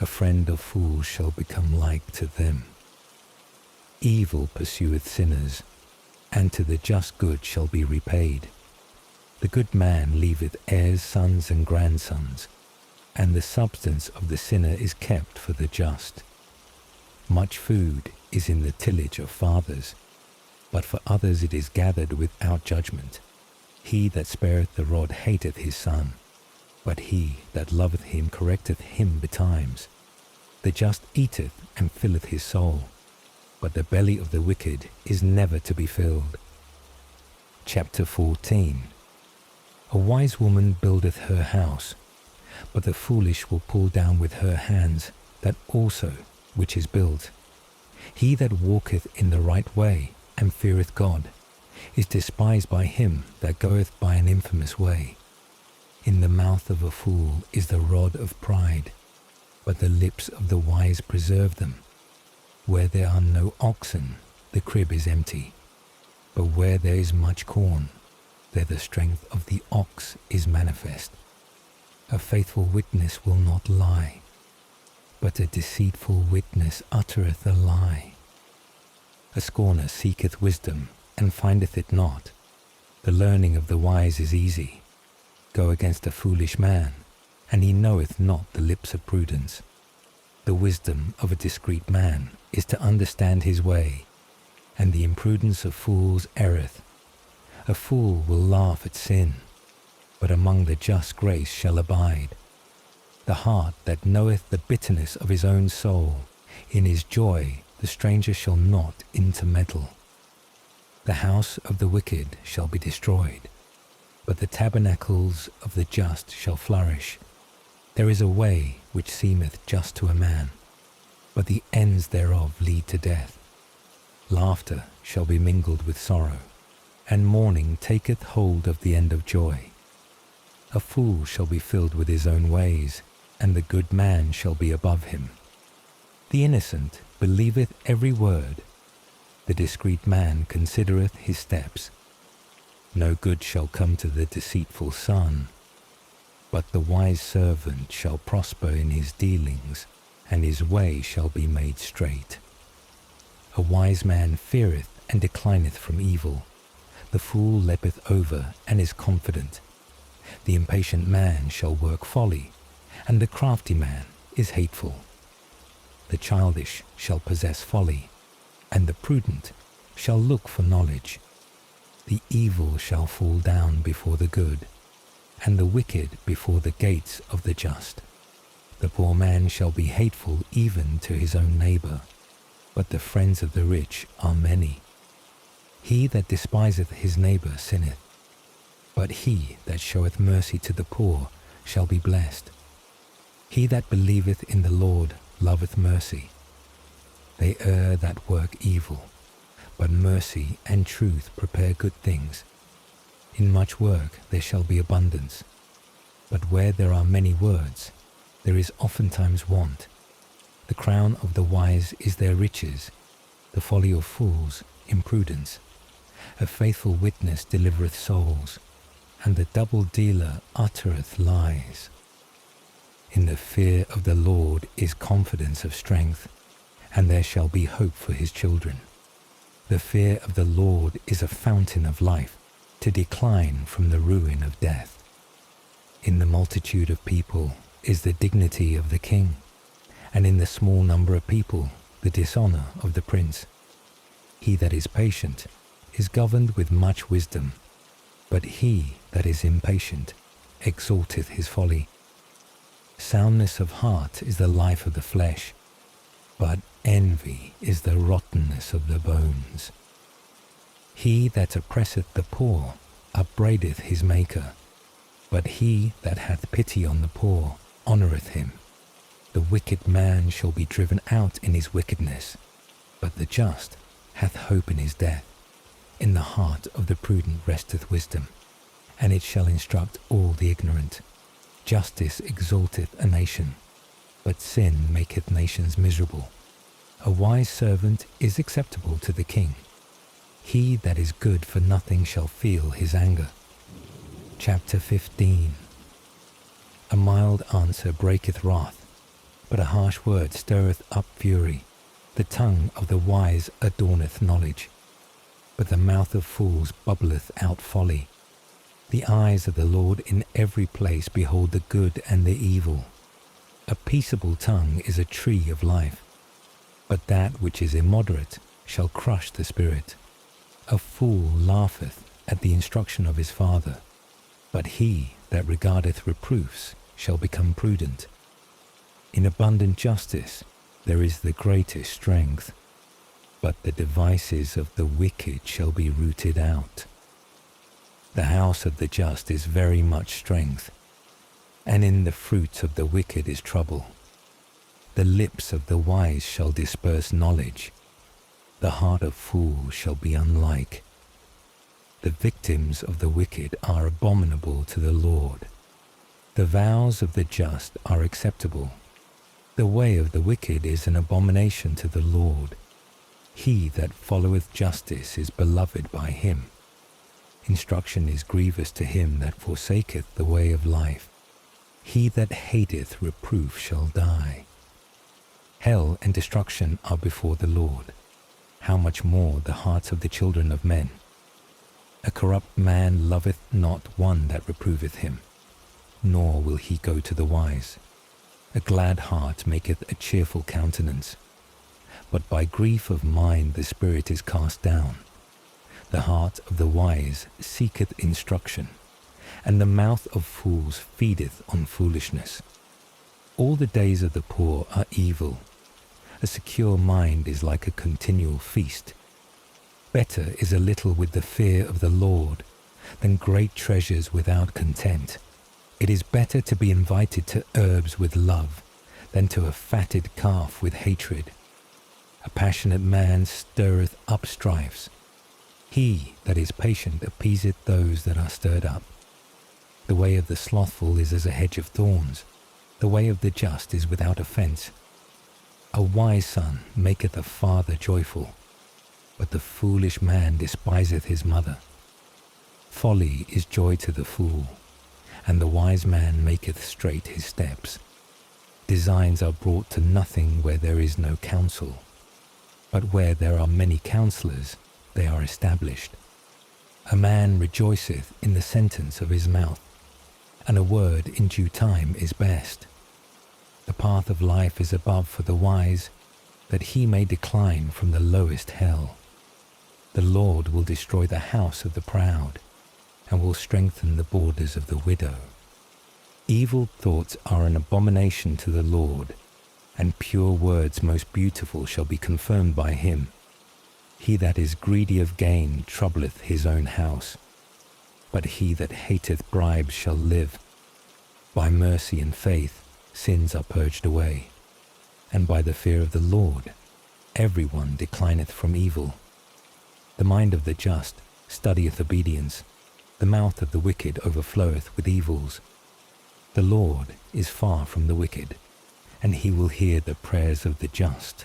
A friend of fools shall become like to them. Evil pursueth sinners, and to the just good shall be repaid. The good man leaveth heirs, sons, and grandsons, and the substance of the sinner is kept for the just. Much food is in the tillage of fathers, but for others it is gathered without judgment. He that spareth the rod hateth his son, but he that loveth him correcteth him betimes. The just eateth and filleth his soul, but the belly of the wicked is never to be filled. Chapter 14. A wise woman buildeth her house, but the foolish will pull down with her hands that also which is built. He that walketh in the right way and feareth God is despised by him that goeth by an infamous way. In the mouth of a fool is the rod of pride, but the lips of the wise preserve them. Where there are no oxen, the crib is empty, but where there is much corn, there the strength of the ox is manifest. A faithful witness will not lie, but a deceitful witness uttereth a lie. A scorner seeketh wisdom, and findeth it not. The learning of the wise is easy. Go against a foolish man, and he knoweth not the lips of prudence. The wisdom of a discreet man is to understand his way, and the imprudence of fools erreth. A fool will laugh at sin, but among the just grace shall abide. The heart that knoweth the bitterness of his own soul, in his joy the stranger shall not intermeddle. The house of the wicked shall be destroyed, but the tabernacles of the just shall flourish. There is a way which seemeth just to a man, but the ends thereof lead to death. Laughter shall be mingled with sorrow, and mourning taketh hold of the end of joy. A fool shall be filled with his own ways, and the good man shall be above him. The innocent believeth every word, the discreet man considereth his steps. No good shall come to the deceitful son, but the wise servant shall prosper in his dealings, and his way shall be made straight. A wise man feareth and declineth from evil. The fool leapeth over and is confident. The impatient man shall work folly, and the crafty man is hateful. The childish shall possess folly, and the prudent shall look for knowledge. The evil shall fall down before the good, and the wicked before the gates of the just. The poor man shall be hateful even to his own neighbor, but the friends of the rich are many. He that despiseth his neighbor sinneth, but he that showeth mercy to the poor shall be blessed. He that believeth in the Lord loveth mercy. They err that work evil, but mercy and truth prepare good things. In much work there shall be abundance, but where there are many words, there is oftentimes want. The crown of the wise is their riches, the folly of fools imprudence. A faithful witness delivereth souls, and the double dealer uttereth lies. In the fear of the Lord is confidence of strength, and there shall be hope for his children. The fear of the Lord is a fountain of life, to decline from the ruin of death. In the multitude of people is the dignity of the king, and in the small number of people the dishonor of the prince. He that is patient is governed with much wisdom, but he that is impatient exalteth his folly. Soundness of heart is the life of the flesh, but envy is the rottenness of the bones. He that oppresseth the poor upbraideth his Maker, but he that hath pity on the poor honoureth him. The wicked man shall be driven out in his wickedness, but the just hath hope in his death. In the heart of the prudent resteth wisdom, and it shall instruct all the ignorant. Justice exalteth a nation, but sin maketh nations miserable. A wise servant is acceptable to the king. He that is good for nothing shall feel his anger. Chapter 15. A mild answer breaketh wrath, but a harsh word stirreth up fury. The tongue of the wise adorneth knowledge, but the mouth of fools bubbleth out folly. The eyes of the Lord in every place behold the good and the evil. A peaceable tongue is a tree of life, but that which is immoderate shall crush the spirit. A fool laugheth at the instruction of his father, but he that regardeth reproofs shall become prudent. In abundant justice there is the greatest strength, but the devices of the wicked shall be rooted out. The house of the just is very much strength, and in the fruit of the wicked is trouble. The lips of the wise shall disperse knowledge. The heart of fools shall be unlike. The victims of the wicked are abominable to the Lord. The vows of the just are acceptable. The way of the wicked is an abomination to the Lord. He that followeth justice is beloved by him. Instruction is grievous to him that forsaketh the way of life. He that hateth reproof shall die. Hell and destruction are before the Lord. How much more the hearts of the children of men? A corrupt man loveth not one that reproveth him, nor will he go to the wise. A glad heart maketh a cheerful countenance, but by grief of mind the spirit is cast down. The heart of the wise seeketh instruction, and the mouth of fools feedeth on foolishness. All the days of the poor are evil. A secure mind is like a continual feast. Better is a little with the fear of the Lord than great treasures without content. It is better to be invited to herbs with love than to a fatted calf with hatred. A passionate man stirreth up strifes. He that is patient appeaseth those that are stirred up. The way of the slothful is as a hedge of thorns. The way of the just is without offence. A wise son maketh a father joyful, but the foolish man despiseth his mother. Folly is joy to the fool, and the wise man maketh straight his steps. Designs are brought to nothing where there is no counsel, but where there are many counselors, they are established. A man rejoiceth in the sentence of his mouth, and a word in due time is best. The path of life is above for the wise, that he may decline from the lowest hell. The Lord will destroy the house of the proud, and will strengthen the borders of the widow. Evil thoughts are an abomination to the Lord, and pure words most beautiful shall be confirmed by him. He that is greedy of gain troubleth his own house, but he that hateth bribes shall live. By mercy and faith sins are purged away, and by the fear of the Lord every one declineth from evil. The mind of the just studieth obedience, the mouth of the wicked overfloweth with evils. The Lord is far from the wicked, and he will hear the prayers of the just.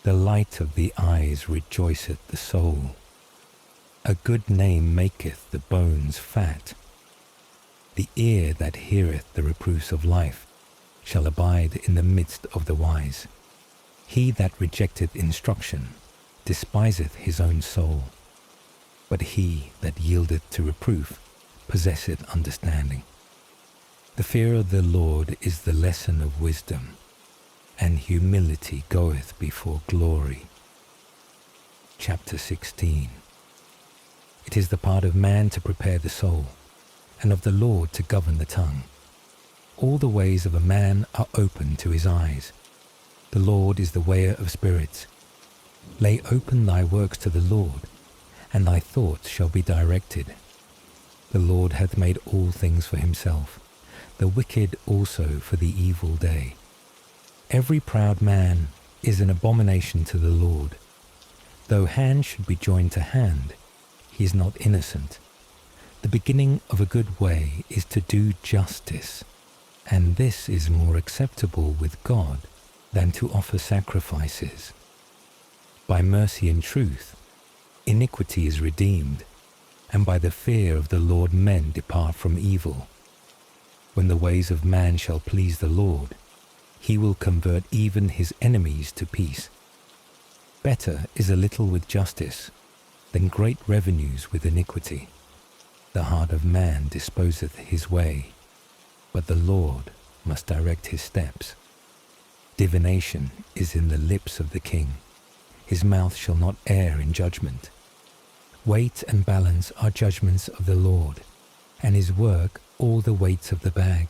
The light of the eyes rejoiceth the soul. A good name maketh the bones fat. The ear that heareth the reproofs of life shall abide in the midst of the wise. He that rejecteth instruction despiseth his own soul, but he that yieldeth to reproof possesseth understanding. The fear of the Lord is the lesson of wisdom, and humility goeth before glory. Chapter 16. It is the part of man to prepare the soul, and of the Lord to govern the tongue. All the ways of a man are open to his eyes. The Lord is the weigher of spirits. Lay open thy works to the Lord, and thy thoughts shall be directed. The Lord hath made all things for himself, the wicked also for the evil day. Every proud man is an abomination to the Lord. Though hand should be joined to hand, he is not innocent. The beginning of a good way is to do justice, and this is more acceptable with God than to offer sacrifices. By mercy and truth, iniquity is redeemed, and by the fear of the Lord men depart from evil. When the ways of man shall please the Lord, he will convert even his enemies to peace. Better is a little with justice than great revenues with iniquity. The heart of man disposeth his way, but the Lord must direct his steps. Divination is in the lips of the king. His mouth shall not err in judgment. Weight and balance are judgments of the Lord, and his work all the weights of the bag.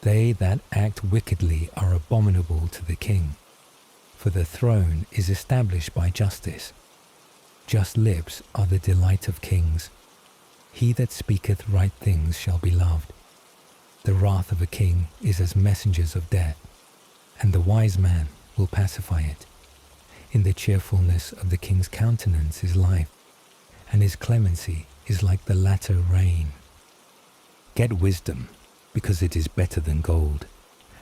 They that act wickedly are abominable to the king, for the throne is established by justice. Just lips are the delight of kings. He that speaketh right things shall be loved. The wrath of a king is as messengers of death, and the wise man will pacify it. In the cheerfulness of the king's countenance is life, and his clemency is like the latter rain. Get wisdom, because it is better than gold,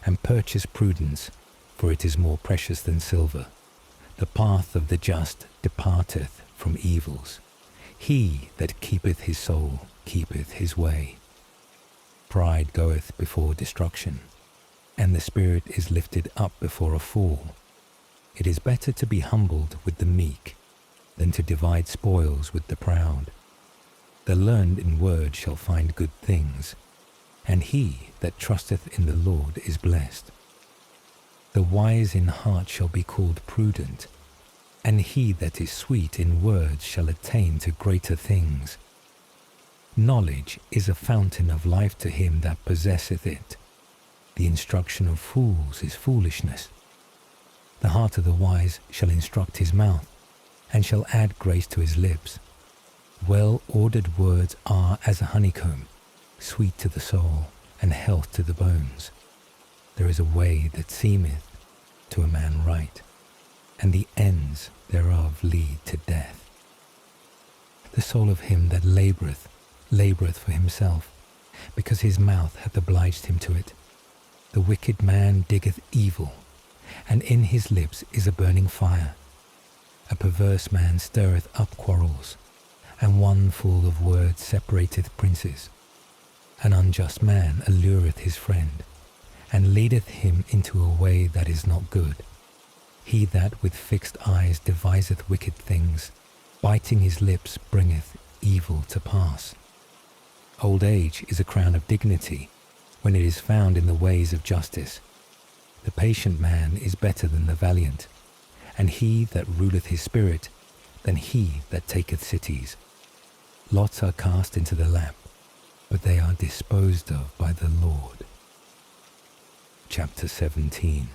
and purchase prudence, for it is more precious than silver. The path of the just departeth from evils. He that keepeth his soul keepeth his way. Pride goeth before destruction, and the spirit is lifted up before a fall. It is better to be humbled with the meek than to divide spoils with the proud. The learned in word shall find good things, and he that trusteth in the Lord is blessed. The wise in heart shall be called prudent, and he that is sweet in words shall attain to greater things. Knowledge is a fountain of life to him that possesseth it. The instruction of fools is foolishness. The heart of the wise shall instruct his mouth, and shall add grace to his lips. Well-ordered words are as a honeycomb, sweet to the soul, and health to the bones. There is a way that seemeth to a man right, and the ends thereof lead to death. The soul of him that laboureth for himself, because his mouth hath obliged him to it. The wicked man diggeth evil, and in his lips is a burning fire. A perverse man stirreth up quarrels, and one full of words separateth princes. An unjust man allureth his friend, and leadeth him into a way that is not good. He that with fixed eyes deviseth wicked things, biting his lips bringeth evil to pass. Old age is a crown of dignity, when it is found in the ways of justice. The patient man is better than the valiant, and he that ruleth his spirit than he that taketh cities. Lots are cast into the lap, but they are disposed of by the Lord. Chapter 17.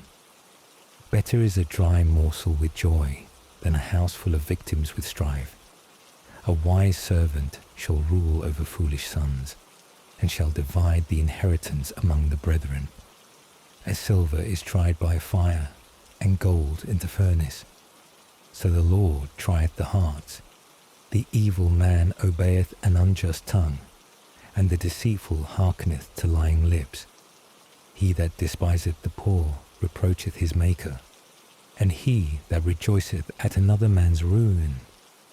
Better is a dry morsel with joy than a house full of victims with strife. A wise servant shall rule over foolish sons, and shall divide the inheritance among the brethren. As silver is tried by fire, and gold in the furnace, so the Lord trieth the hearts. The evil man obeyeth an unjust tongue, and the deceitful hearkeneth to lying lips. He that despiseth the poor reproacheth his Maker, and he that rejoiceth at another man's ruin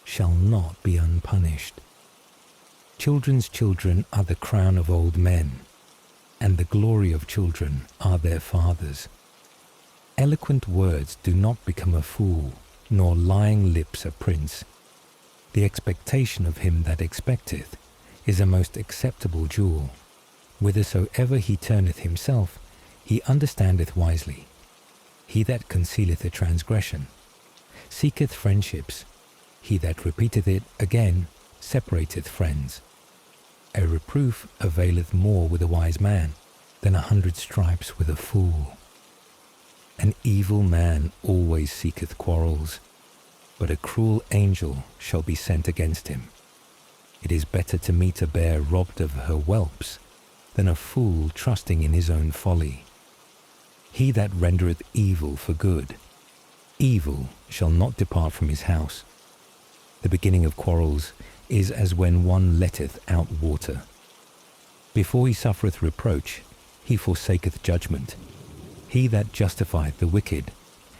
shall not be unpunished. Children's children are the crown of old men, and the glory of children are their fathers. Eloquent words do not become a fool, nor lying lips a prince. The expectation of him that expecteth is a most acceptable jewel. Whithersoever he turneth himself, he understandeth wisely. He that concealeth a transgression seeketh friendships. He that repeateth it again separateth friends. A reproof availeth more with a wise man than 100 stripes with a fool. An evil man always seeketh quarrels, but a cruel angel shall be sent against him. It is better to meet a bear robbed of her whelps than a fool trusting in his own folly. He that rendereth evil for good, evil shall not depart from his house. The beginning of quarrels is as when one letteth out water. Before he suffereth reproach, he forsaketh judgment. He that justifieth the wicked,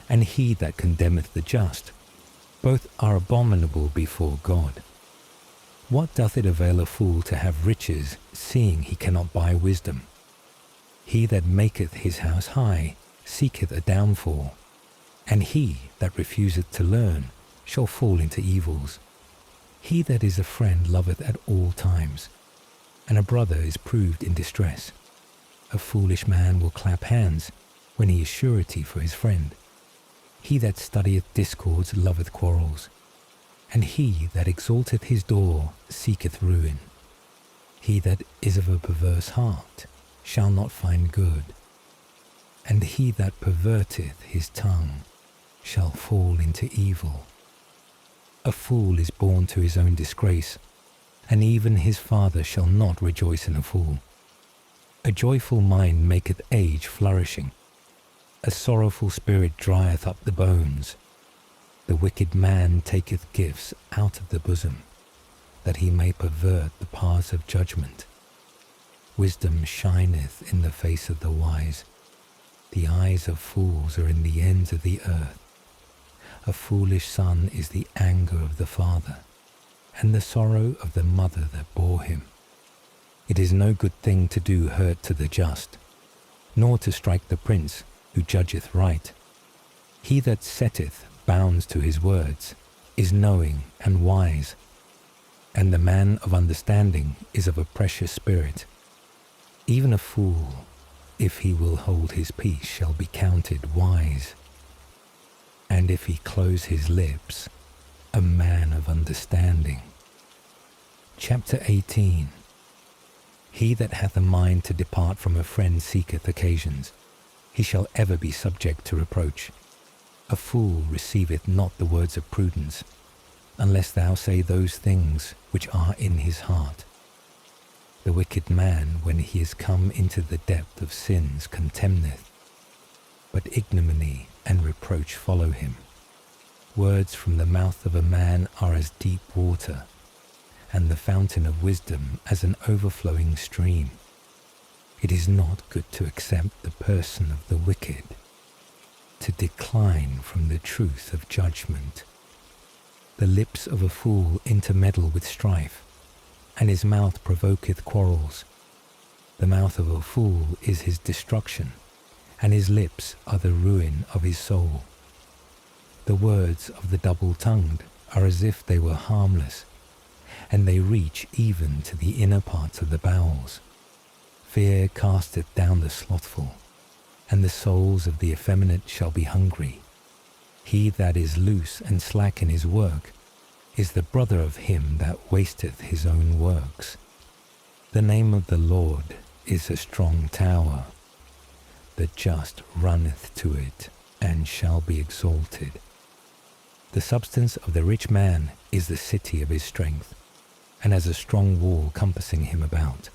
and he that condemneth the just, both are abominable before God. What doth it avail a fool to have riches, seeing he cannot buy wisdom? He that maketh his house high seeketh a downfall, and he that refuseth to learn shall fall into evils. He that is a friend loveth at all times, and a brother is proved in distress. A foolish man will clap hands when he is surety for his friend. He that studieth discords loveth quarrels, and he that exalteth his door seeketh ruin. He that is of a perverse heart shall not find good, and he that perverteth his tongue shall fall into evil. A fool is born to his own disgrace, and even his father shall not rejoice in a fool. A joyful mind maketh age flourishing. A sorrowful spirit drieth up the bones. The wicked man taketh gifts out of the bosom, that he may pervert the paths of judgment. Wisdom shineth in the face of the wise. The eyes of fools are in the ends of the earth. A foolish son is the anger of the father, and the sorrow of the mother that bore him. It is no good thing to do hurt to the just, nor to strike the prince who judgeth right. He that setteth bounds to his words is knowing and wise, and the man of understanding is of a precious spirit. Even a fool, if he will hold his peace, shall be counted wise, and if he close his lips, a man of understanding. Chapter 18. He that hath a mind to depart from a friend seeketh occasions. He shall ever be subject to reproach. A fool receiveth not the words of prudence, unless thou say those things which are in his heart. The wicked man, when he is come into the depth of sins, contemneth, but ignominy and reproach follow him. Words from the mouth of a man are as deep water, and the fountain of wisdom as an overflowing stream. It is not good to accept the person of the wicked, to decline from the truth of judgment. The lips of a fool intermeddle with strife, and his mouth provoketh quarrels. The mouth of a fool is his destruction, and his lips are the ruin of his soul. The words of the double-tongued are as if they were harmless, and they reach even to the inner parts of the bowels. Fear casteth down the slothful, and the souls of the effeminate shall be hungry. He that is loose and slack in his work is the brother of him that wasteth his own works. The name of the Lord is a strong tower. The just runneth to it, and shall be exalted. The substance of the rich man is the city of his strength, and as a strong wall compassing him about.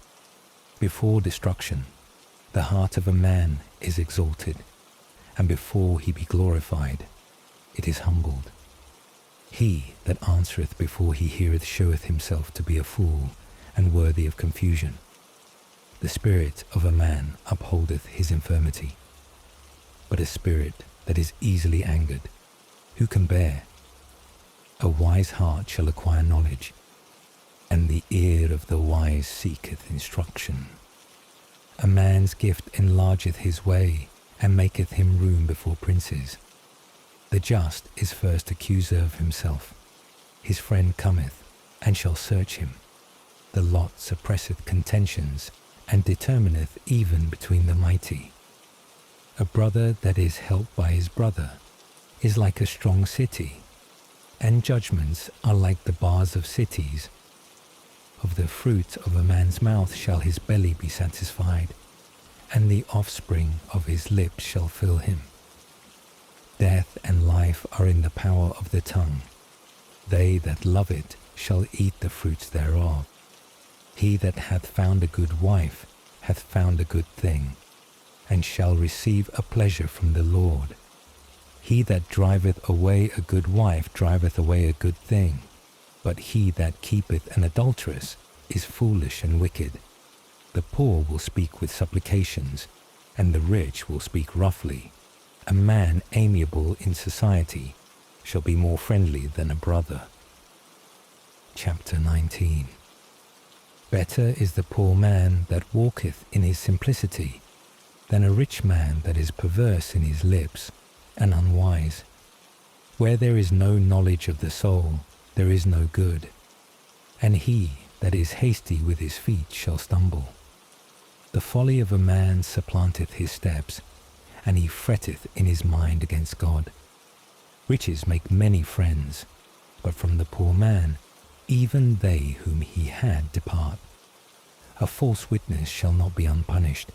Before destruction, the heart of a man is exalted, and before he be glorified, it is humbled. He that answereth before he heareth showeth himself to be a fool, and worthy of confusion. The spirit of a man upholdeth his infirmity, but a spirit that is easily angered, who can bear? A wise heart shall acquire knowledge, and the ear of the wise seeketh instruction. A man's gift enlargeth his way, and maketh him room before princes. The just is first accuser of himself. His friend cometh, and shall search him. The lot suppresseth contentions, and determineth even between the mighty. A brother that is helped by his brother is like a strong city, and judgments are like the bars of cities. Of the fruit of a man's mouth shall his belly be satisfied, and the offspring of his lips shall fill him. Death and life are in the power of the tongue. They that love it shall eat the fruits thereof. He that hath found a good wife hath found a good thing, and shall receive a pleasure from the Lord. He that driveth away a good wife driveth away a good thing, but he that keepeth an adulteress is foolish and wicked. The poor will speak with supplications, and the rich will speak roughly. A man amiable in society shall be more friendly than a brother. Chapter 19. Better is the poor man that walketh in his simplicity than a rich man that is perverse in his lips and unwise. Where there is no knowledge of the soul, there is no good, and he that is hasty with his feet shall stumble. The folly of a man supplanteth his steps, and he fretteth in his mind against God. Riches make many friends, but from the poor man even they whom he had depart. A false witness shall not be unpunished,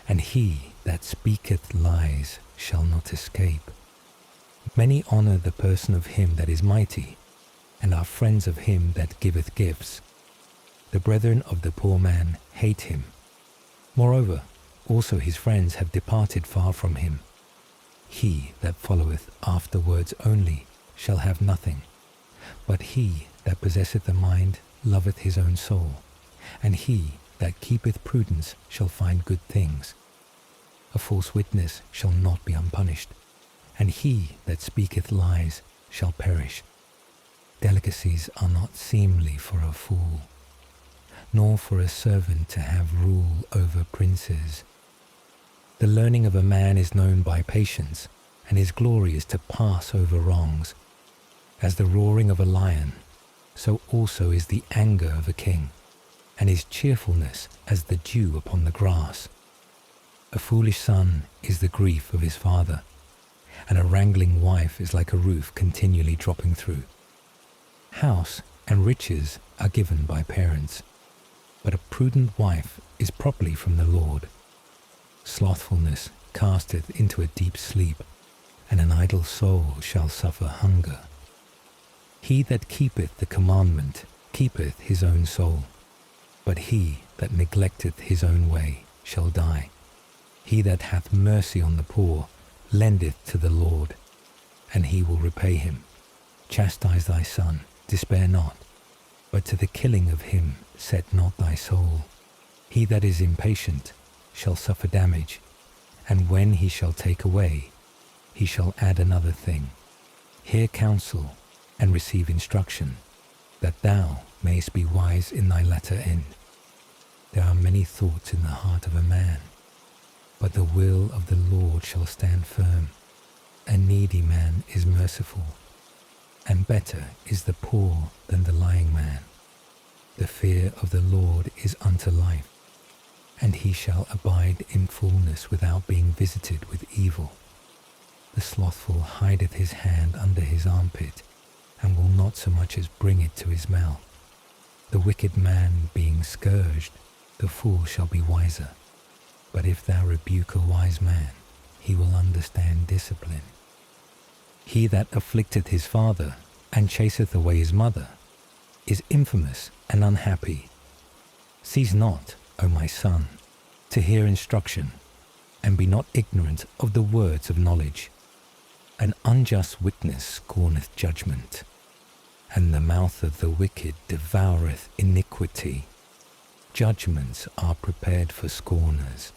and he that speaketh lies shall not escape. Many honour the person of him that is mighty, and are friends of him that giveth gifts. The brethren of the poor man hate him. Moreover, also his friends have departed far from him. He that followeth after words only shall have nothing, but he that possesseth a mind loveth his own soul, and he that keepeth prudence shall find good things. A false witness shall not be unpunished, and he that speaketh lies shall perish. Delicacies are not seemly for a fool, nor for a servant to have rule over princes. The learning of a man is known by patience, and his glory is to pass over wrongs. As the roaring of a lion, so also is the anger of a king, and his cheerfulness as the dew upon the grass. A foolish son is the grief of his father, and a wrangling wife is like a roof continually dropping through. House and riches are given by parents, but a prudent wife is properly from the Lord. Slothfulness casteth into a deep sleep, and an idle soul shall suffer hunger. He that keepeth the commandment keepeth his own soul, but he that neglecteth his own way shall die. He that hath mercy on the poor lendeth to the Lord, and he will repay him. Chastise thy son, despair not, but to the killing of him set not thy soul. He that is impatient shall suffer damage, and when he shall take away, he shall add another thing. Hear counsel, and receive instruction, that thou mayest be wise in thy latter end. There are many thoughts in the heart of a man, but the will of the Lord shall stand firm. A needy man is merciful, and better is the poor than the lying man. The fear of the Lord is unto life, and he shall abide in fullness without being visited with evil. The slothful hideth his hand under his armpit, and will not so much as bring it to his mouth. The wicked man being scourged, the fool shall be wiser. But if thou rebuke a wise man, he will understand discipline. He that afflicteth his father, and chaseth away his mother, is infamous and unhappy. Cease not, O my son, to hear instruction, and be not ignorant of the words of knowledge. An unjust witness scorneth judgment, and the mouth of the wicked devoureth iniquity. Judgments are prepared for scorners,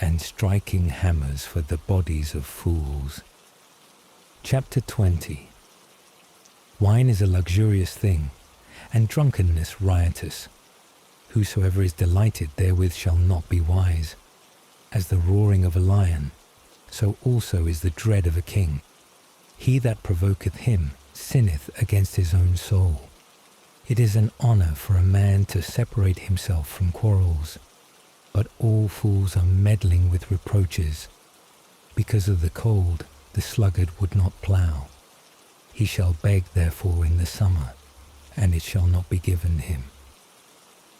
and striking hammers for the bodies of fools. Chapter 20. Wine is a luxurious thing, and drunkenness riotous. Whosoever is delighted therewith shall not be wise. As the roaring of a lion, so also is the dread of a king. He that provoketh him sinneth against his own soul. It is an honour for a man to separate himself from quarrels, but all fools are meddling with reproaches. Because of the cold, the sluggard would not plough. He shall beg therefore in the summer, and it shall not be given him.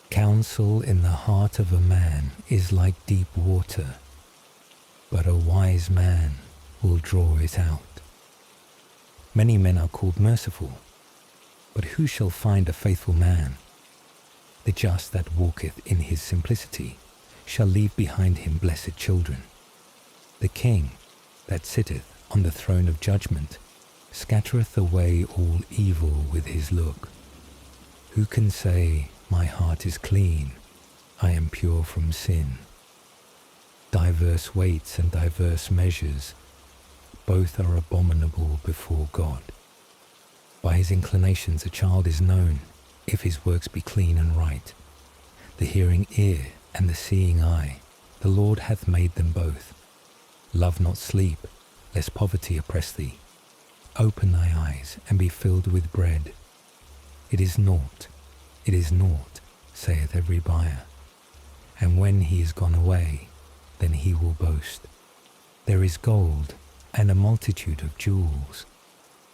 Counsel in the heart of a man is like deep water, but a wise man will draw it out. Many men are called merciful, but who shall find a faithful man? The just that walketh in his simplicity shall leave behind him blessed children. The king that sitteth on the throne of judgment scattereth away all evil with his look. Who can say, my heart is clean, I am pure from sin? Diverse weights and diverse measures, both are abominable before God. By his inclinations a child is known, if his works be clean and right. The hearing ear and the seeing eye, the Lord hath made them both. Love not sleep, lest poverty oppress thee. Open thy eyes and be filled with bread. It is naught, saith every buyer. And when he is gone away, then he will boast. There is gold and a multitude of jewels,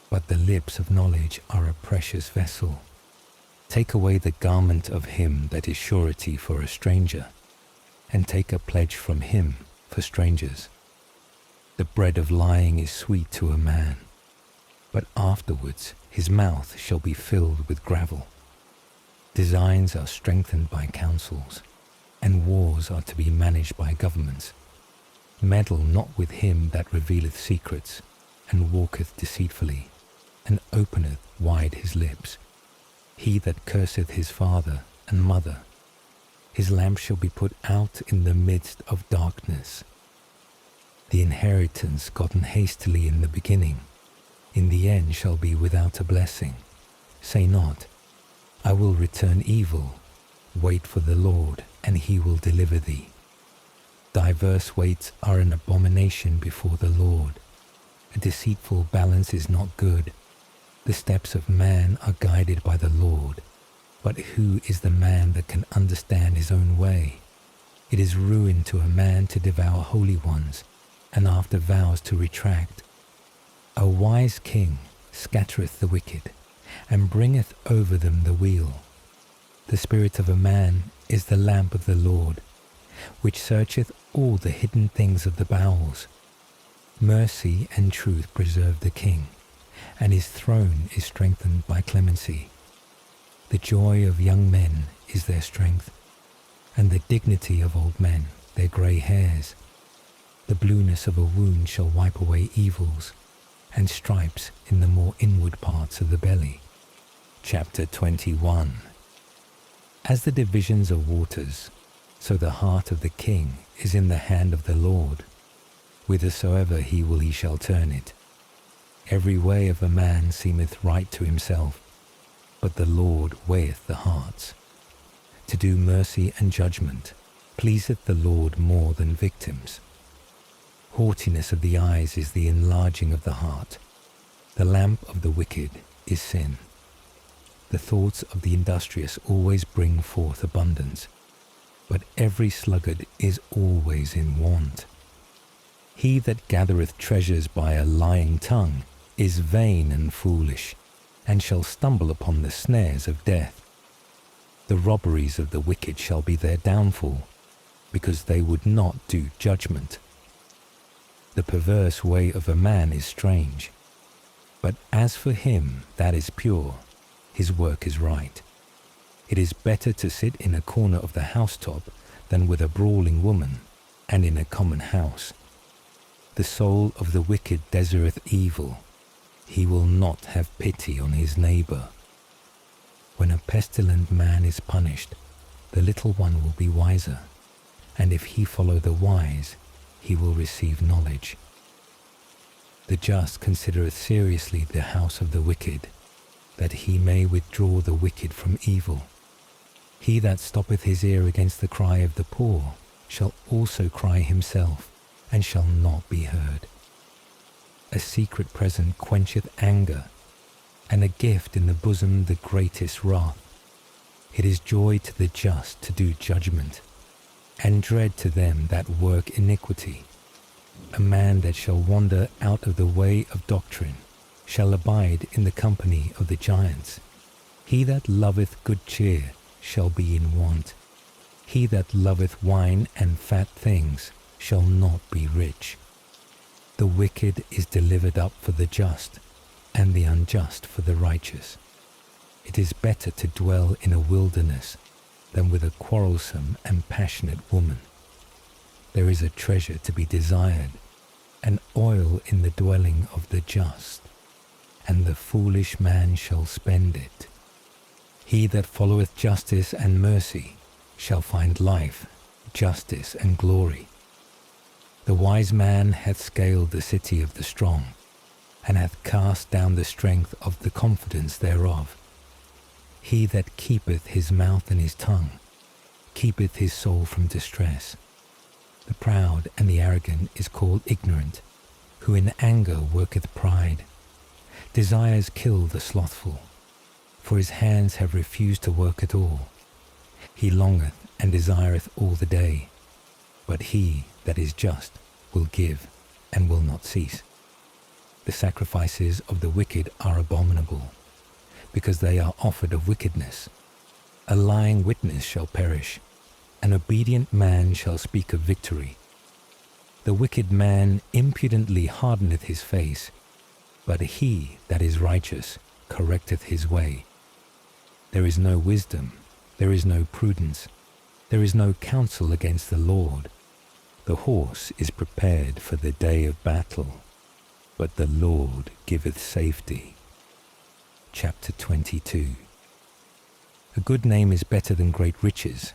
but the lips of knowledge are a precious vessel. Take away the garment of him that is surety for a stranger, and take a pledge from him for strangers. The bread of lying is sweet to a man, but afterwards his mouth shall be filled with gravel. Designs are strengthened by councils, and wars are to be managed by governments. Meddle not with him that revealeth secrets, and walketh deceitfully, and openeth wide his lips. He that curseth his father and mother, his lamp shall be put out in the midst of darkness. The inheritance gotten hastily in the beginning, in the end shall be without a blessing. Say not, I will return evil. Wait for the Lord, and he will deliver thee. Diverse weights are an abomination before the Lord. A deceitful balance is not good. The steps of man are guided by the Lord. But who is the man that can understand his own way? It is ruin to a man to devour holy ones, and after vows to retract. A wise king scattereth the wicked, and bringeth over them the weal. The spirit of a man is the lamp of the Lord, which searcheth all the hidden things of the bowels. Mercy and truth preserve the king, and his throne is strengthened by clemency. The joy of young men is their strength, and the dignity of old men their grey hairs. The blueness of a wound shall wipe away evils, and stripes in the more inward parts of the belly. Chapter 21. As the divisions of waters, so the heart of the king is in the hand of the Lord. Whithersoever he will, he shall turn it. Every way of a man seemeth right to himself, but the Lord weigheth the hearts. To do mercy and judgment pleaseth the Lord more than victims. Haughtiness of the eyes is the enlarging of the heart. The lamp of the wicked is sin. The thoughts of the industrious always bring forth abundance, but every sluggard is always in want. He that gathereth treasures by a lying tongue is vain and foolish, and shall stumble upon the snares of death. The robberies of the wicked shall be their downfall, because they would not do judgment. The perverse way of a man is strange, but as for him that is pure, his work is right. It is better to sit in a corner of the housetop than with a brawling woman, and in a common house. The soul of the wicked desireth evil. He will not have pity on his neighbour. When a pestilent man is punished, the little one will be wiser, and if he follow the wise, he will receive knowledge. The just considereth seriously the house of the wicked, that he may withdraw the wicked from evil. He that stoppeth his ear against the cry of the poor shall also cry himself, and shall not be heard. A secret present quencheth anger, and a gift in the bosom the greatest wrath. It is joy to the just to do judgment, and dread to them that work iniquity. A man that shall wander out of the way of doctrine shall abide in the company of the giants. He that loveth good cheer shall be in want. He that loveth wine and fat things shall not be rich. The wicked is delivered up for the just, and the unjust for the righteous. It is better to dwell in a wilderness than with a quarrelsome and passionate woman. There is a treasure to be desired, and oil in the dwelling of the just, and the foolish man shall spend it. He that followeth justice and mercy shall find life, justice, and glory. The wise man hath scaled the city of the strong, and hath cast down the strength of the confidence thereof. He that keepeth his mouth and his tongue keepeth his soul from distress. The proud and the arrogant is called ignorant, who in anger worketh pride. Desires kill the slothful, for his hands have refused to work at all. He longeth and desireth all the day, but he that is just will give and will not cease. The sacrifices of the wicked are abominable, because they are offered of wickedness. A lying witness shall perish, an obedient man shall speak of victory. The wicked man impudently hardeneth his face, but he that is righteous correcteth his way. There is no wisdom There is no prudence, there is no counsel against the Lord. The horse is prepared for the day of battle, but the Lord giveth safety. Chapter 22. A good name is better than great riches,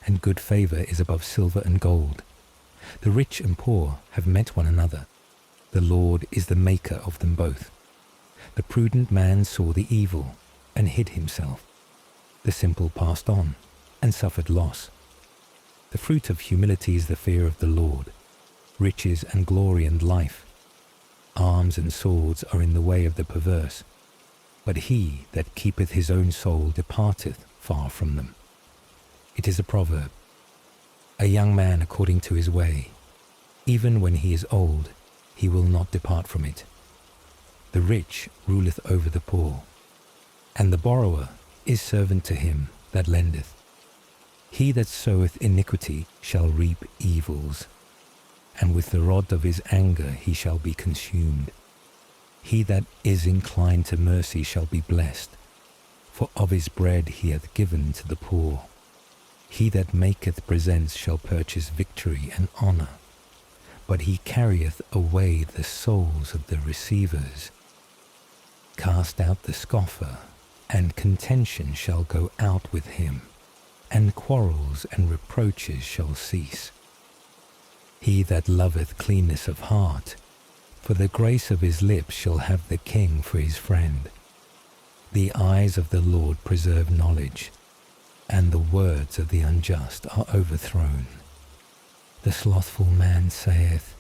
and good favour is above silver and gold. The rich and poor have met one another. The Lord is the maker of them both. The prudent man saw the evil, and hid himself. The simple passed on, and suffered loss. The fruit of humility is the fear of the Lord, riches and glory and life. Arms and swords are in the way of the perverse, but he that keepeth his own soul departeth far from them. It is a proverb, a young man according to his way, even when he is old, he will not depart from it. The rich ruleth over the poor, and the borrower is servant to him that lendeth. He that soweth iniquity shall reap evils, and with the rod of his anger he shall be consumed. He that is inclined to mercy shall be blessed, for of his bread he hath given to the poor. He that maketh presents shall purchase victory and honour, but he carrieth away the souls of the receivers. Cast out the scoffer, and contention shall go out with him, and quarrels and reproaches shall cease. He that loveth cleanness of heart, for the grace of his lips shall have the king for his friend. The eyes of the Lord preserve knowledge, and the words of the unjust are overthrown. The slothful man saith,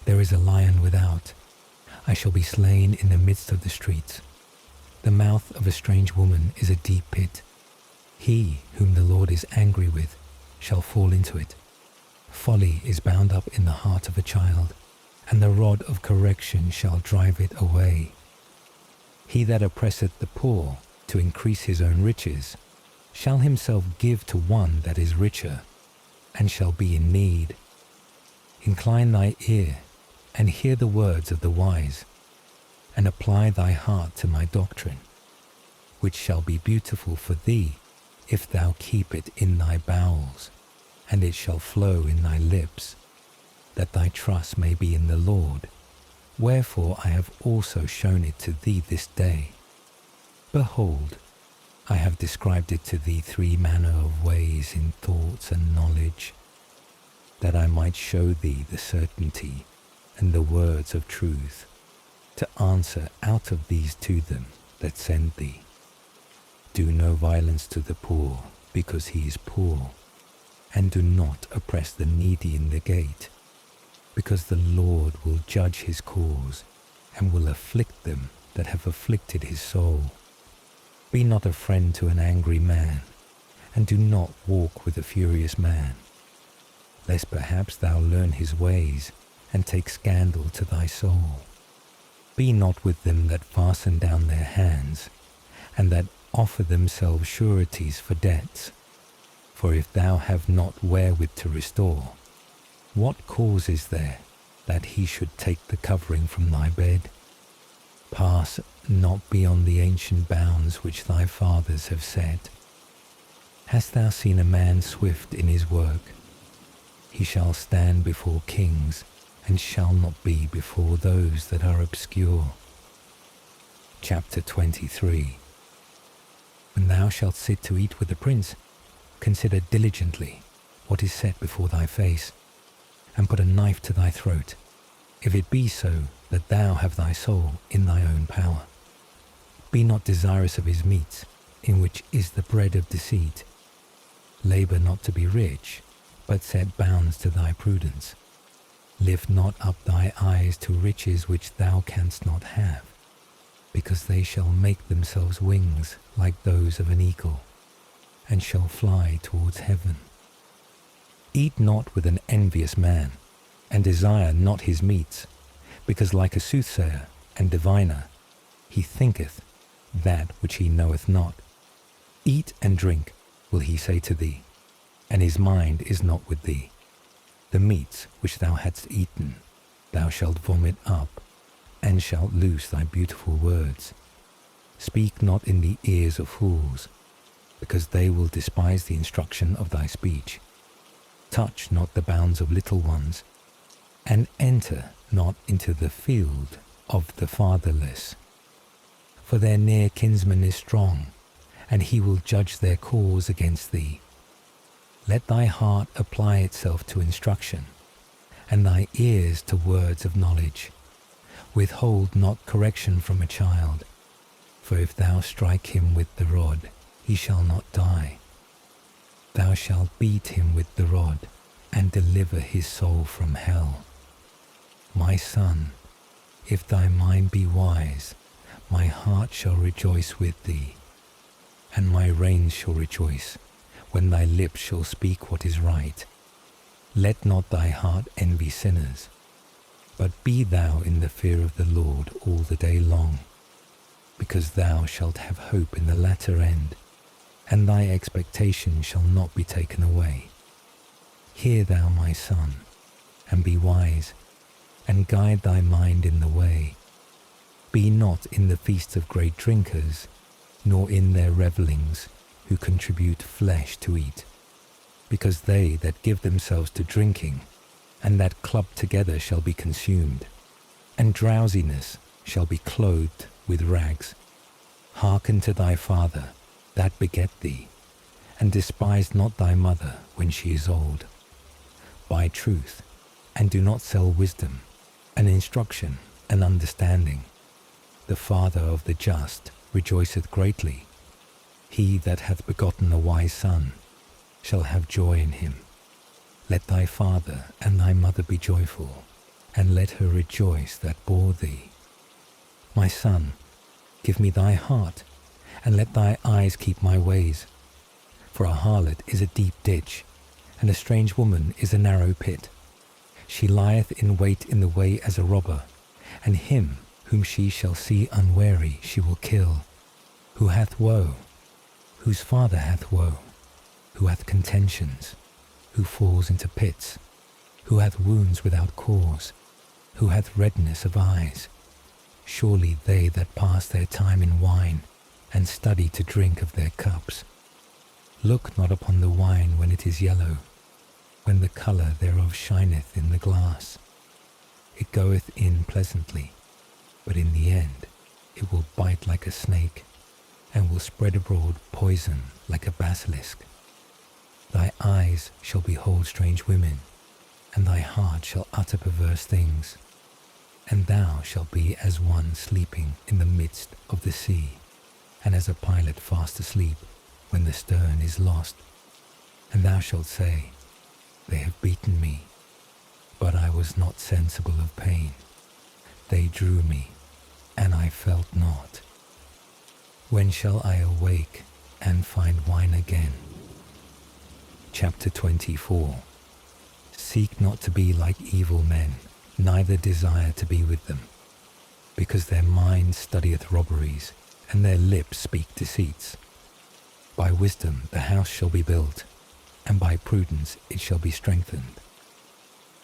There is a lion without, I shall be slain in the midst of the streets. The mouth of a strange woman is a deep pit. He whom the Lord is angry with shall fall into it. Folly is bound up in the heart of a child, and the rod of correction shall drive it away. He that oppresseth the poor to increase his own riches shall himself give to one that is richer, and shall be in need. Incline thy ear, and hear the words of the wise, and apply thy heart to my doctrine, which shall be beautiful for thee, if thou keep it in thy bowels, and it shall flow in thy lips, that thy trust may be in the Lord. Wherefore I have also shown it to thee this day. Behold, I have described it to thee 3 manner of ways in thoughts and knowledge, that I might show thee the certainty and the words of truth, to answer out of these to them that send thee. Do no violence to the poor, because he is poor, and do not oppress the needy in the gate, because the Lord will judge his cause, and will afflict them that have afflicted his soul. Be not a friend to an angry man, and do not walk with a furious man, lest perhaps thou learn his ways, and take scandal to thy soul. Be not with them that fasten down their hands, and that offer themselves sureties for debts. For if thou have not wherewith to restore, what cause is there that he should take the covering from thy bed? Pass not beyond the ancient bounds which thy fathers have set. Hast thou seen a man swift in his work? He shall stand before kings, and shall not be before those that are obscure. Chapter 23. When thou shalt sit to eat with the prince, consider diligently what is set before thy face, and put a knife to thy throat, if it be so that thou have thy soul in thy own power. Be not desirous of his meats, in which is the bread of deceit. Labour not to be rich, but set bounds to thy prudence. Lift not up thy eyes to riches which thou canst not have, because they shall make themselves wings like those of an eagle, and shall fly towards heaven. Eat not with an envious man, and desire not his meats, because like a soothsayer and diviner, he thinketh that which he knoweth not. Eat and drink, will he say to thee, and his mind is not with thee. The meats which thou hadst eaten, thou shalt vomit up, and shalt loose thy beautiful words. Speak not in the ears of fools. because they will despise the instruction of thy speech. Touch not the bounds of little ones, and enter not into the field of the fatherless. For their near kinsman is strong, and he will judge their cause against thee. Let thy heart apply itself to instruction, and thy ears to words of knowledge. Withhold not correction from a child, for if thou strike him with the rod, he shall not die. Thou shalt beat him with the rod, and deliver his soul from hell. My son, if thy mind be wise, my heart shall rejoice with thee, and my reins shall rejoice, when thy lips shall speak what is right. Let not thy heart envy sinners, but be thou in the fear of the Lord all the day long, because thou shalt have hope in the latter end, and thy expectation shall not be taken away. Hear thou, my son, and be wise, and guide thy mind in the way. Be not in the feast of great drinkers, nor in their revellings, who contribute flesh to eat, because they that give themselves to drinking, and that club together shall be consumed, and drowsiness shall be clothed with rags. Hearken to thy father, that beget thee, and despise not thy mother when she is old. Buy truth, and do not sell wisdom, and instruction, and understanding. The father of the just rejoiceth greatly. He that hath begotten a wise son shall have joy in him. Let thy father and thy mother be joyful, and let her rejoice that bore thee. My son, give me thy heart, and let thy eyes keep my ways. For a harlot is a deep ditch, and a strange woman is a narrow pit. She lieth in wait in the way as a robber, and him whom she shall see unwary she will kill. Who hath woe? Whose father hath woe? Who hath contentions? Who falls into pits? Who hath wounds without cause? Who hath redness of eyes? Surely they that pass their time in wine, and study to drink of their cups. Look not upon the wine when it is yellow, when the colour thereof shineth in the glass. It goeth in pleasantly, but in the end it will bite like a snake, and will spread abroad poison like a basilisk. Thy eyes shall behold strange women, and thy heart shall utter perverse things. And thou shalt be as one sleeping in the midst of the sea, and as a pilot fast asleep when the stern is lost. And thou shalt say, They have beaten me, but I was not sensible of pain. They drew me, and I felt not. When shall I awake and find wine again? Chapter 24. Seek not to be like evil men, neither desire to be with them, because their mind studieth robberies, and their lips speak deceits. By wisdom the house shall be built, and by prudence it shall be strengthened.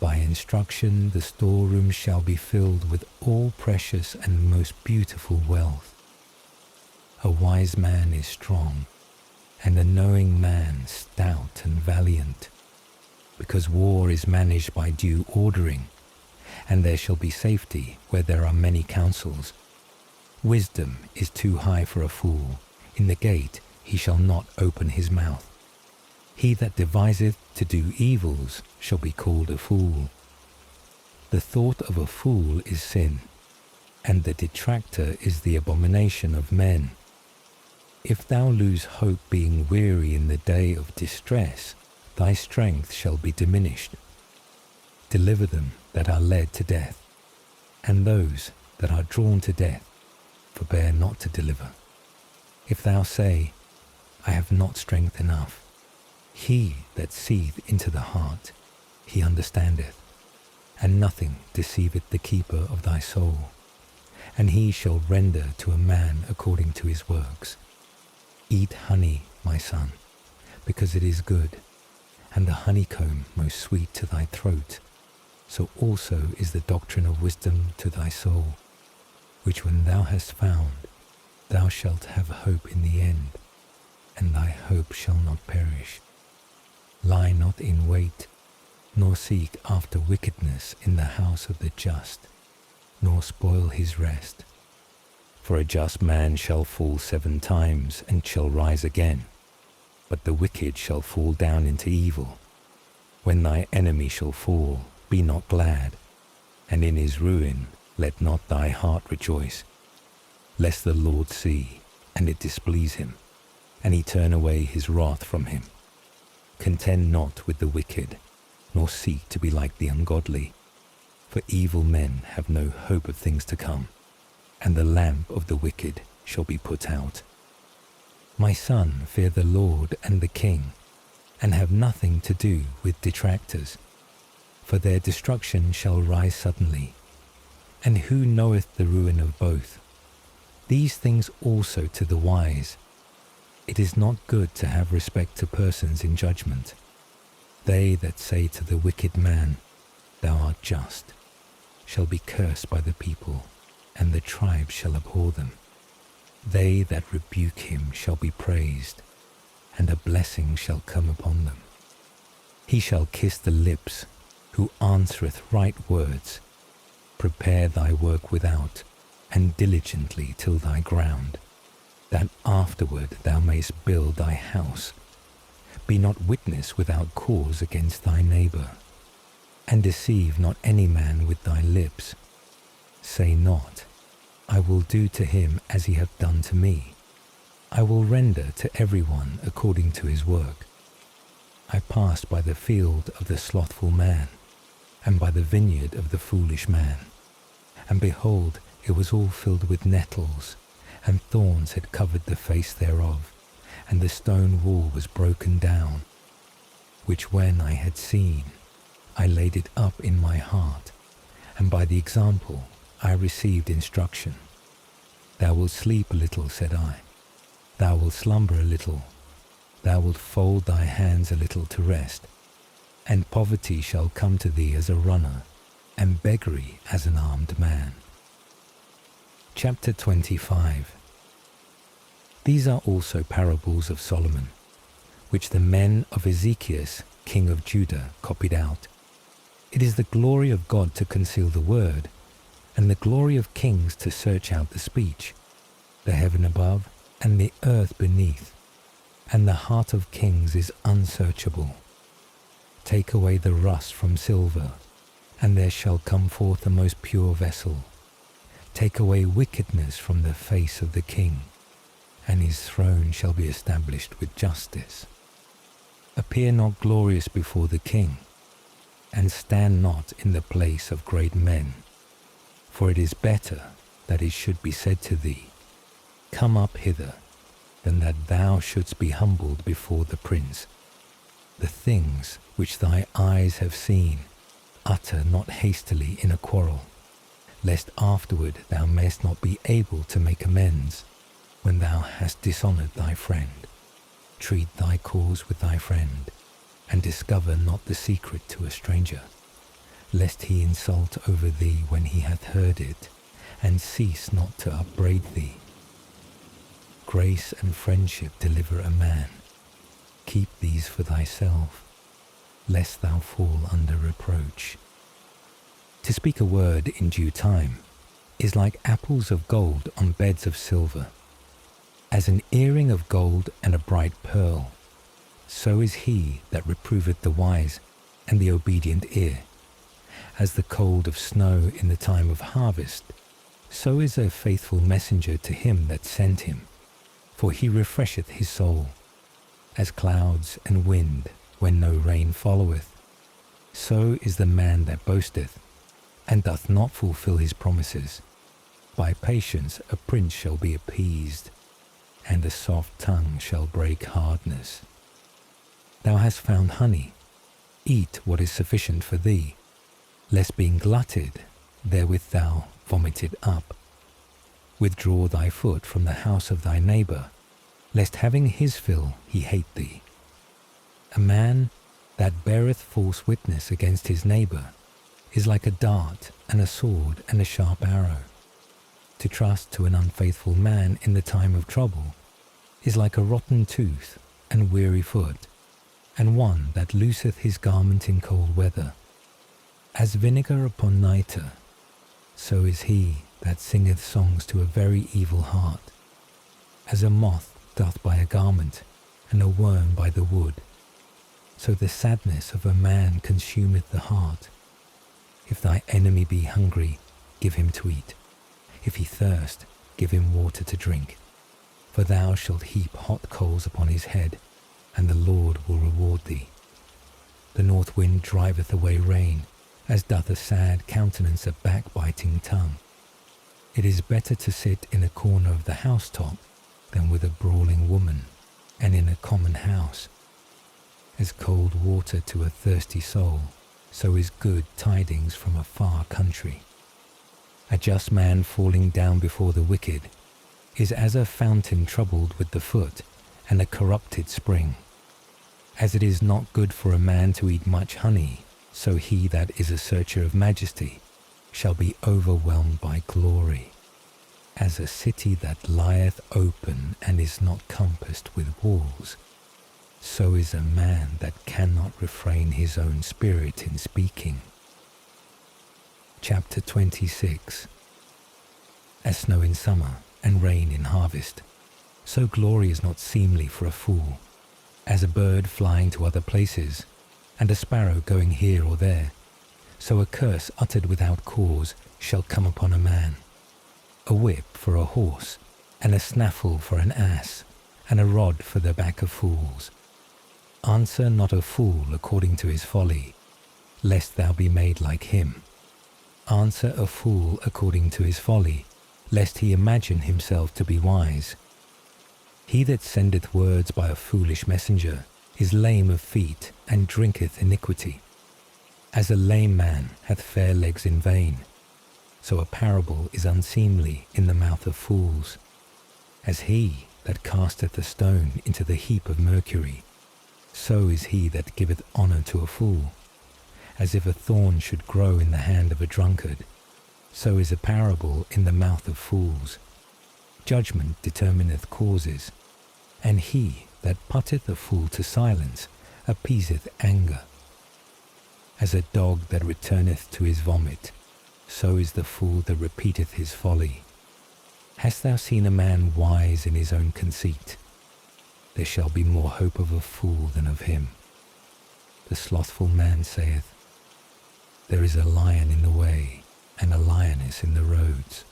By instruction the storeroom shall be filled with all precious and most beautiful wealth. A wise man is strong, and a knowing man stout and valiant, because war is managed by due ordering, and there shall be safety where there are many counsels. Wisdom is too high for a fool. In the gate he shall not open his mouth. He that deviseth to do evils shall be called a fool. The thought of a fool is sin, and the detractor is the abomination of men. If thou lose hope being weary in the day of distress, thy strength shall be diminished. Deliver them that are led to death, and those that are drawn to death, forbear not to deliver. If thou say, I have not strength enough, he that seeth into the heart, he understandeth, and nothing deceiveth the keeper of thy soul, and he shall render to a man according to his works. Eat honey, my son, because it is good, and the honeycomb most sweet to thy throat. So also is the doctrine of wisdom to thy soul, which when thou hast found, thou shalt have hope in the end, and thy hope shall not perish. Lie not in wait, nor seek after wickedness in the house of the just, nor spoil his rest. For a just man shall fall 7 times and shall rise again, but the wicked shall fall down into evil. When thy enemy shall fall, be not glad, and in his ruin let not thy heart rejoice, lest the Lord see, and it displease him, and he turn away his wrath from him. Contend not with the wicked, nor seek to be like the ungodly, for evil men have no hope of things to come, and the lamp of the wicked shall be put out. My son, fear the Lord and the king, and have nothing to do with detractors, for their destruction shall rise suddenly. And who knoweth the ruin of both? These things also to the wise. It is not good to have respect to persons in judgment. They that say to the wicked man, Thou art just, shall be cursed by the people, and the tribes shall abhor them. They that rebuke him shall be praised, and a blessing shall come upon them. He shall kiss the lips, who answereth right words. Prepare thy work without, and diligently till thy ground, that afterward thou mayst build thy house. Be not witness without cause against thy neighbour, and deceive not any man with thy lips. Say not, I will do to him as he hath done to me. I will render to every one according to his work. I passed by the field of the slothful man, and by the vineyard of the foolish man. And behold, it was all filled with nettles, and thorns had covered the face thereof, and the stone wall was broken down, which when I had seen, I laid it up in my heart, and by the example I received instruction. Thou wilt sleep a little, said I. Thou wilt slumber a little. Thou wilt fold thy hands a little to rest. And poverty shall come to thee as a runner, and beggary as an armed man. Chapter 25. These are also parables of Solomon, which the men of Ezekias, king of Judah, copied out. It is the glory of God to conceal the word, and the glory of kings to search out the speech, the heaven above and the earth beneath, and the heart of kings is unsearchable. Take away the rust from silver, and there shall come forth a most pure vessel. Take away wickedness from the face of the king, and his throne shall be established with justice. Appear not glorious before the king, and stand not in the place of great men. For it is better that it should be said to thee, Come up hither, than that thou shouldst be humbled before the prince. The things which thy eyes have seen, utter not hastily in a quarrel, lest afterward thou mayest not be able to make amends, when thou hast dishonoured thy friend. Treat thy cause with thy friend, and discover not the secret to a stranger, lest he insult over thee when he hath heard it, and cease not to upbraid thee. Grace and friendship deliver a man. Keep these for thyself, lest thou fall under reproach. To speak a word in due time is like apples of gold on beds of silver. As an earring of gold and a bright pearl, so is he that reproveth the wise and the obedient ear. As the cold of snow in the time of harvest, so is a faithful messenger to him that sent him, for he refresheth his soul. As clouds and wind when no rain followeth, so is the man that boasteth, and doth not fulfill his promises. By patience a prince shall be appeased, and a soft tongue shall break hardness. Thou hast found honey, eat what is sufficient for thee, lest being glutted, therewith thou vomit it up. Withdraw thy foot from the house of thy neighbour, lest having his fill he hate thee. A man that beareth false witness against his neighbour is like a dart and a sword and a sharp arrow. To trust to an unfaithful man in the time of trouble is like a rotten tooth and weary foot, and one that looseth his garment in cold weather. As vinegar upon nitre, so is he that singeth songs to a very evil heart. As a moth doth by a garment, and a worm by the wood, so the sadness of a man consumeth the heart. If thy enemy be hungry, give him to eat. If he thirst, give him water to drink. For thou shalt heap hot coals upon his head, and the Lord will reward thee. The north wind driveth away rain, as doth a sad countenance a backbiting tongue. It is better to sit in a corner of the housetop than with a brawling woman, and in a common house. As cold water to a thirsty soul, so is good tidings from a far country. A just man falling down before the wicked is as a fountain troubled with the foot, and a corrupted spring. As it is not good for a man to eat much honey, so he that is a searcher of majesty shall be overwhelmed by glory. As a city that lieth open and is not compassed with walls, so is a man that cannot refrain his own spirit in speaking. Chapter 26. As snow in summer and rain in harvest, so glory is not seemly for a fool. As a bird flying to other places, and a sparrow going here or there, so a curse uttered without cause shall come upon a man. A whip for a horse, and a snaffle for an ass, and a rod for the back of fools. Answer not a fool according to his folly, lest thou be made like him. Answer a fool according to his folly, lest he imagine himself to be wise. He that sendeth words by a foolish messenger is lame of feet, and drinketh iniquity. As a lame man hath fair legs in vain, so a parable is unseemly in the mouth of fools. As he that casteth a stone into the heap of mercury, so is he that giveth honour to a fool. As if a thorn should grow in the hand of a drunkard, so is a parable in the mouth of fools. Judgment determineth causes, and he that putteth a fool to silence appeaseth anger. As a dog that returneth to his vomit, so is the fool that repeateth his folly. Hast thou seen a man wise in his own conceit? There shall be more hope of a fool than of him. The slothful man saith, There is a lion in the way, and a lioness in the roads.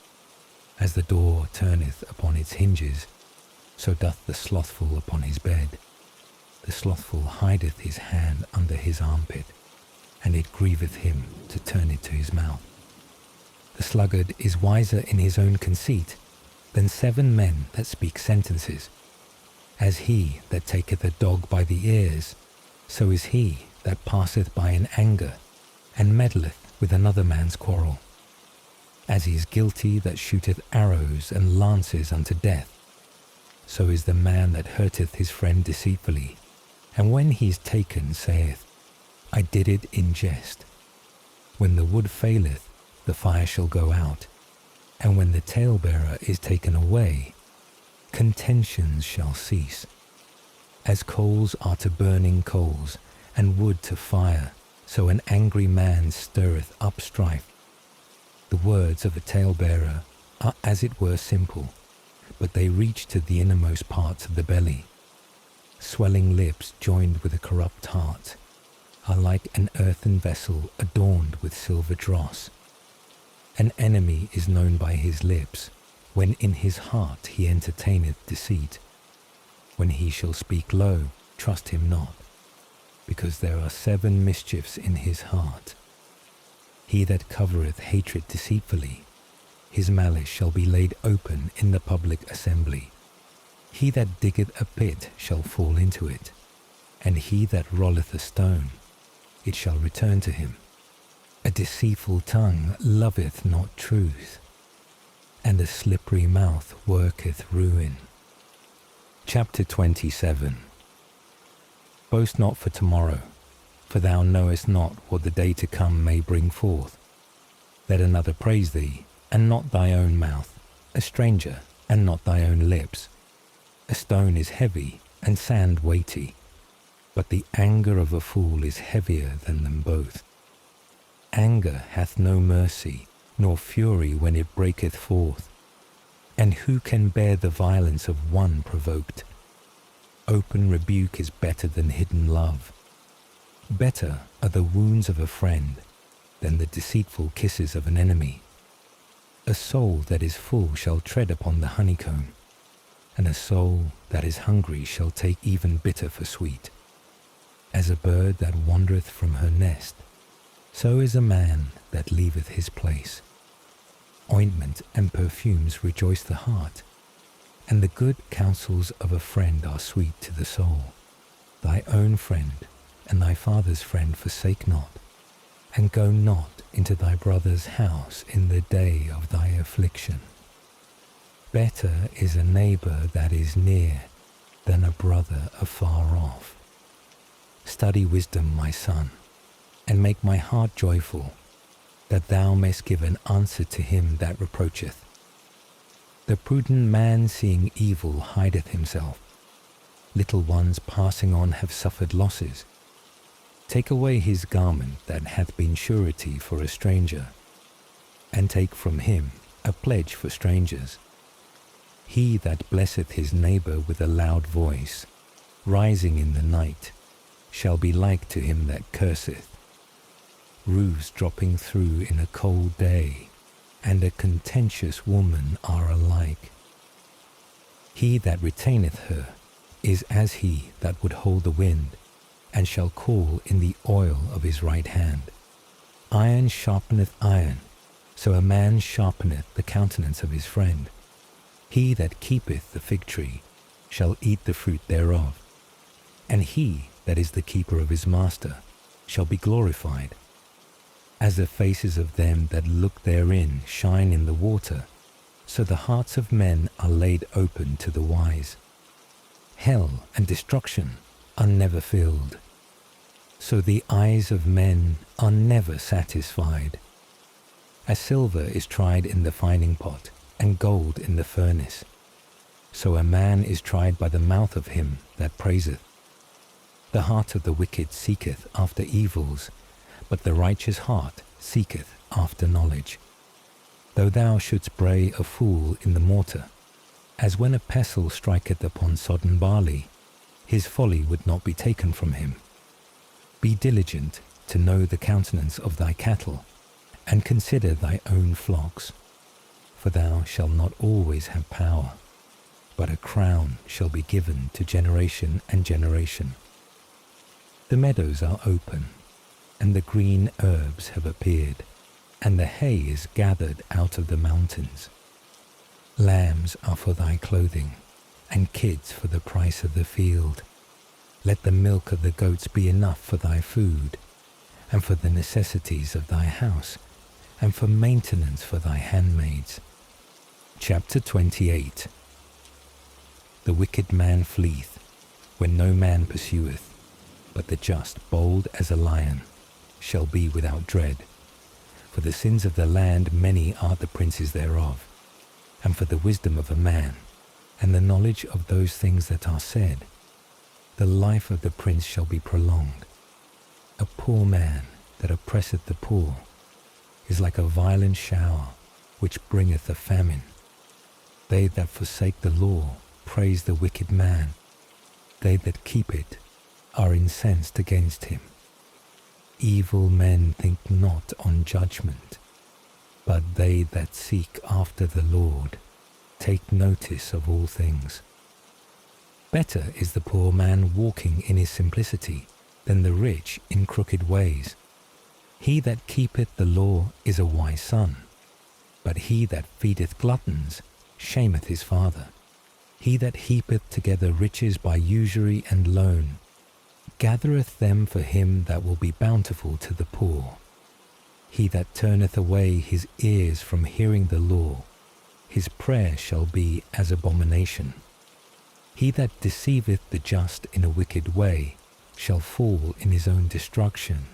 As the door turneth upon its hinges, so doth the slothful upon his bed. The slothful hideth his hand under his armpit, and it grieveth him to turn it to his mouth. The sluggard is wiser in his own conceit than 7 men that speak sentences. As he that taketh a dog by the ears, so is he that passeth by in anger, and meddleth with another man's quarrel. As he is guilty that shooteth arrows and lances unto death, so is the man that hurteth his friend deceitfully, and when he is taken saith, I did it in jest. When the wood faileth, the fire shall go out, and when the talebearer is taken away, contentions shall cease. As coals are to burning coals, and wood to fire, so an angry man stirreth up strife. The words of a talebearer are as it were simple, but they reach to the innermost parts of the belly. Swelling lips joined with a corrupt heart are like an earthen vessel adorned with silver dross. An enemy is known by his lips, when in his heart he entertaineth deceit. When he shall speak low, trust him not, because there are 7 mischiefs in his heart. He that covereth hatred deceitfully, his malice shall be laid open in the public assembly. He that diggeth a pit shall fall into it, and he that rolleth a stone, it shall return to him. A deceitful tongue loveth not truth, and a slippery mouth worketh ruin. Chapter 27. Boast not for tomorrow, for thou knowest not what the day to come may bring forth. Let another praise thee, and not thy own mouth, a stranger, and not thy own lips. A stone is heavy and sand weighty, but the anger of a fool is heavier than them both. Anger hath no mercy, nor fury when it breaketh forth. And who can bear the violence of one provoked? Open rebuke is better than hidden love. Better are the wounds of a friend than the deceitful kisses of an enemy. A soul that is full shall tread upon the honeycomb, and a soul that is hungry shall take even bitter for sweet. As a bird that wandereth from her nest, so is a man that leaveth his place. Ointment and perfumes rejoice the heart, and the good counsels of a friend are sweet to the soul. Thy own friend and thy father's friend forsake not, and go not into thy brother's house in the day of thy affliction. Better is a neighbor that is near than a brother afar off. Study wisdom, my son, and make my heart joyful, that thou mayst give an answer to him that reproacheth. The prudent man seeing evil hideth himself. Little ones passing on have suffered losses. Take away his garment that hath been surety for a stranger, and take from him a pledge for strangers. He that blesseth his neighbor with a loud voice, rising in the night, shall be like to him that curseth. Roofs dropping through in a cold day, and a contentious woman are alike. He that retaineth her is as he that would hold the wind, and shall call in the oil of his right hand. Iron sharpeneth iron, so a man sharpeneth the countenance of his friend. He that keepeth the fig tree shall eat the fruit thereof, and he that is the keeper of his master shall be glorified. As the faces of them that look therein shine in the water, so the hearts of men are laid open to the wise. Hell and destruction are never filled, so the eyes of men are never satisfied. As silver is tried in the fining pot, and gold in the furnace, so a man is tried by the mouth of him that praiseth. The heart of the wicked seeketh after evils, but the righteous heart seeketh after knowledge. Though thou shouldst bray a fool in the mortar, as when a pestle striketh upon sodden barley, his folly would not be taken from him. Be diligent to know the countenance of thy cattle, and consider thy own flocks. For thou shalt not always have power, but a crown shall be given to generation and generation. The meadows are open, and the green herbs have appeared, and the hay is gathered out of the mountains. Lambs are for thy clothing, and kids for the price of the field. Let the milk of the goats be enough for thy food, and for the necessities of thy house, and for maintenance for thy handmaids. Chapter 28. The wicked man fleeth, when no man pursueth, but the just, bold as a lion, shall be without dread. For the sins of the land many are the princes thereof, and for the wisdom of a man, and the knowledge of those things that are said, the life of the prince shall be prolonged. A poor man that oppresseth the poor is like a violent shower, which bringeth a famine. They that forsake the law praise the wicked man. They that keep it are incensed against him. Evil men think not on judgment, but they that seek after the Lord take notice of all things. Better is the poor man walking in his simplicity than the rich in crooked ways. He that keepeth the law is a wise son, but he that feedeth gluttons shameth his father. He that heapeth together riches by usury and loan gathereth them for him that will be bountiful to the poor. He that turneth away his ears from hearing the law, his prayer shall be as abomination. He that deceiveth the just in a wicked way shall fall in his own destruction,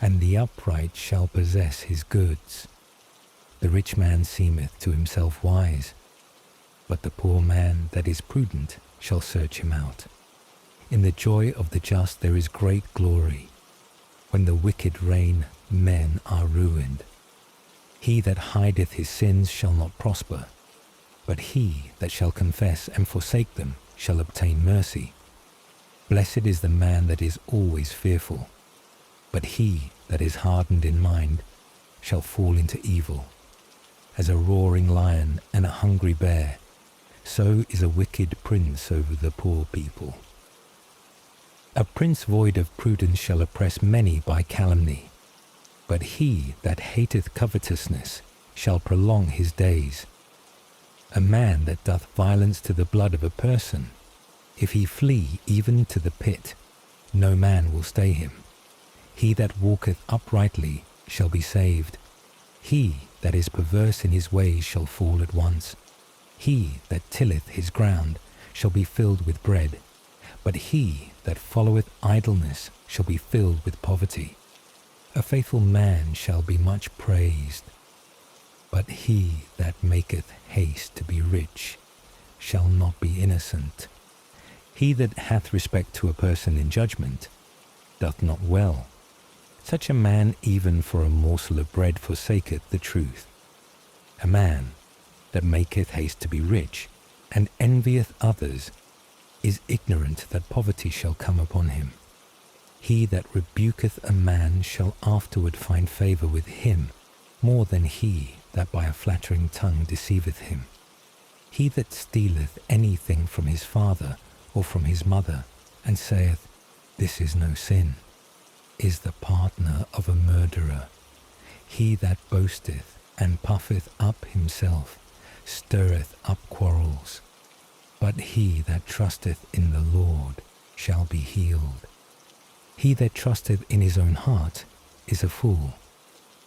and the upright shall possess his goods. The rich man seemeth to himself wise, but the poor man that is prudent shall search him out. In the joy of the just there is great glory. When the wicked reign, men are ruined. He that hideth his sins shall not prosper, but he that shall confess and forsake them shall obtain mercy. Blessed is the man that is always fearful, but he that is hardened in mind shall fall into evil. As a roaring lion and a hungry bear, so is a wicked prince over the poor people. A prince void of prudence shall oppress many by calumny, but he that hateth covetousness shall prolong his days. A man that doth violence to the blood of a person, if he flee even to the pit, no man will stay him. He that walketh uprightly shall be saved. He that is perverse in his ways shall fall at once. He that tilleth his ground shall be filled with bread, but he that followeth idleness shall be filled with poverty. A faithful man shall be much praised, but he that maketh haste to be rich shall not be innocent. He that hath respect to a person in judgment doth not well. Such a man even for a morsel of bread forsaketh the truth. A man that maketh haste to be rich, and envieth others, is ignorant that poverty shall come upon him. He that rebuketh a man shall afterward find favour with him, more than he that by a flattering tongue deceiveth him. He that stealeth anything from his father or from his mother, and saith, This is no sin, is the partner of a murderer. He that boasteth and puffeth up himself stirreth up quarrels, but he that trusteth in the Lord shall be healed. He that trusteth in his own heart is a fool,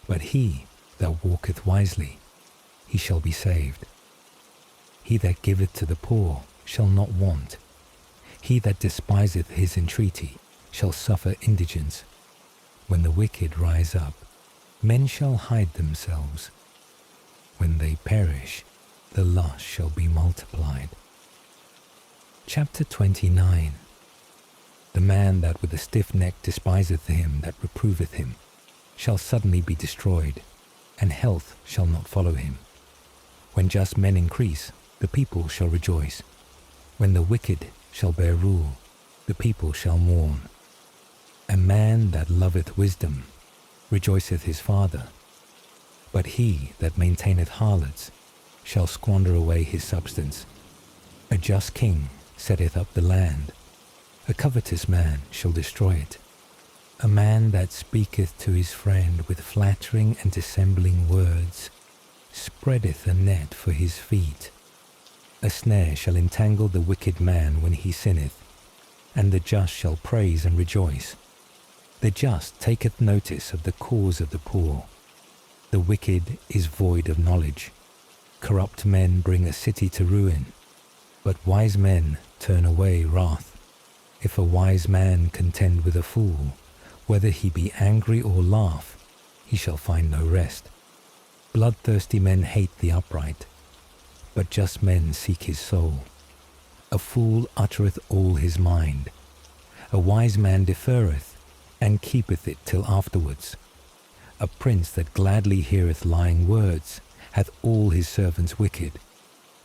but he that walketh wisely, he shall be saved. He that giveth to the poor shall not want. He that despiseth his entreaty shall suffer indigence. When the wicked rise up, men shall hide themselves. When they perish, the lust shall be multiplied. Chapter 29. The man that with a stiff neck despiseth him that reproveth him shall suddenly be destroyed, and health shall not follow him. When just men increase, the people shall rejoice. When the wicked shall bear rule, the people shall mourn. A man that loveth wisdom rejoiceth his father, but he that maintaineth harlots shall squander away his substance. A just king setteth up the land, a covetous man shall destroy it. A man that speaketh to his friend with flattering and dissembling words spreadeth a net for his feet. A snare shall entangle the wicked man when he sinneth, and the just shall praise and rejoice. The just taketh notice of the cause of the poor. The wicked is void of knowledge. Corrupt men bring a city to ruin, but wise men turn away wrath. If a wise man contend with a fool, whether he be angry or laugh, he shall find no rest. Bloodthirsty men hate the upright, but just men seek his soul. A fool uttereth all his mind. A wise man deferreth, and keepeth it till afterwards. A prince that gladly heareth lying words hath all his servants wicked.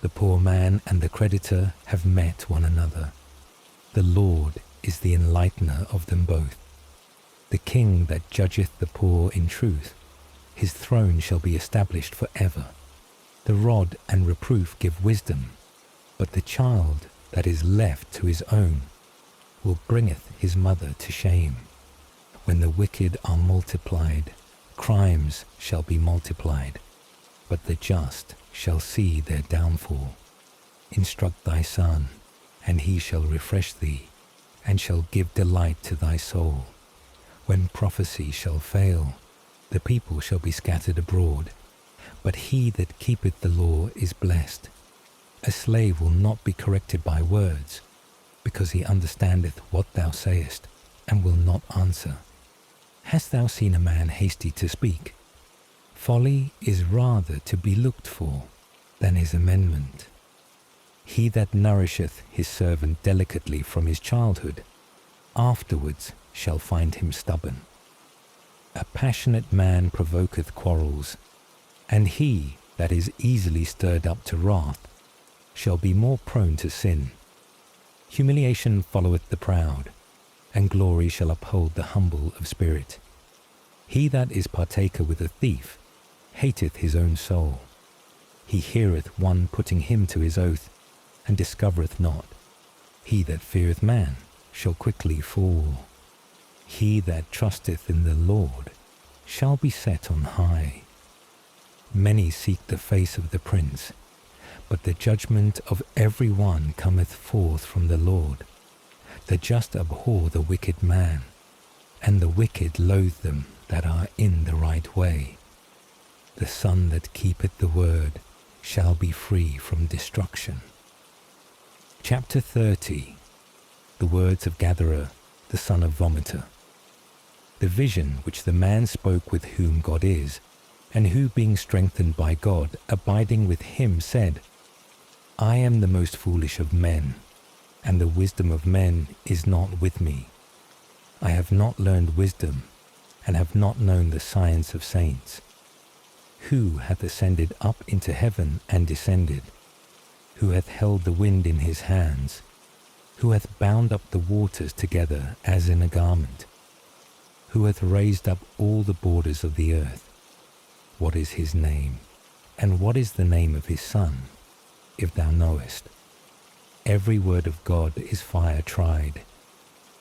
The poor man and the creditor have met one another. The Lord is the enlightener of them both. The king that judgeth the poor in truth, his throne shall be established for ever. The rod and reproof give wisdom, but the child that is left to his own will bringeth his mother to shame. When the wicked are multiplied, crimes shall be multiplied, but the just shall see their downfall. Instruct thy son, and he shall refresh thee, and shall give delight to thy soul. When prophecy shall fail, the people shall be scattered abroad, but he that keepeth the law is blessed. A slave will not be corrected by words, because he understandeth what thou sayest, and will not answer. Hast thou seen a man hasty to speak? Folly is rather to be looked for than his amendment. He that nourisheth his servant delicately from his childhood, afterwards shall find him stubborn. A passionate man provoketh quarrels, and he that is easily stirred up to wrath shall be more prone to sin. Humiliation followeth the proud, and glory shall uphold the humble of spirit. He that is partaker with a thief hateth his own soul. He heareth one putting him to his oath, and discovereth not. He that feareth man shall quickly fall. He that trusteth in the Lord shall be set on high. Many seek the face of the prince, but the judgment of every one cometh forth from the Lord. The just abhor the wicked man, and the wicked loathe them that are in the right way. The son that keepeth the word shall be free from destruction. Chapter 30. The words of Gatherer, the son of Vomiter. The vision which the man spoke with whom God is, and who being strengthened by God, abiding with him, said, I am the most foolish of men, and the wisdom of men is not with me. I have not learned wisdom, and have not known the science of saints. Who hath ascended up into heaven and descended? Who hath held the wind in his hands? Who hath bound up the waters together as in a garment? Who hath raised up all the borders of the earth? What is his name? And what is the name of his son, if thou knowest? Every word of God is fire tried.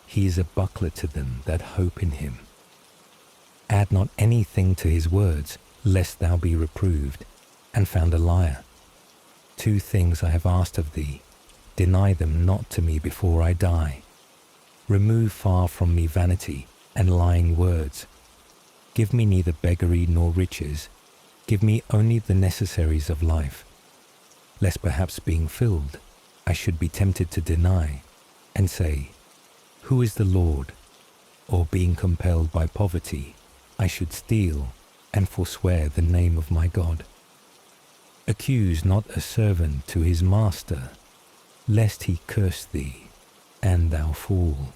He is a buckler to them that hope in him. Add not anything to his words, lest thou be reproved, and found a liar. 2 things I have asked of thee, deny them not to me before I die. Remove far from me vanity and lying words. Give me neither beggary nor riches, give me only the necessaries of life, lest perhaps being filled, I should be tempted to deny, and say, Who is the Lord? Or being compelled by poverty, I should steal and forswear the name of my God. Accuse not a servant to his master, lest he curse thee, and thou fall.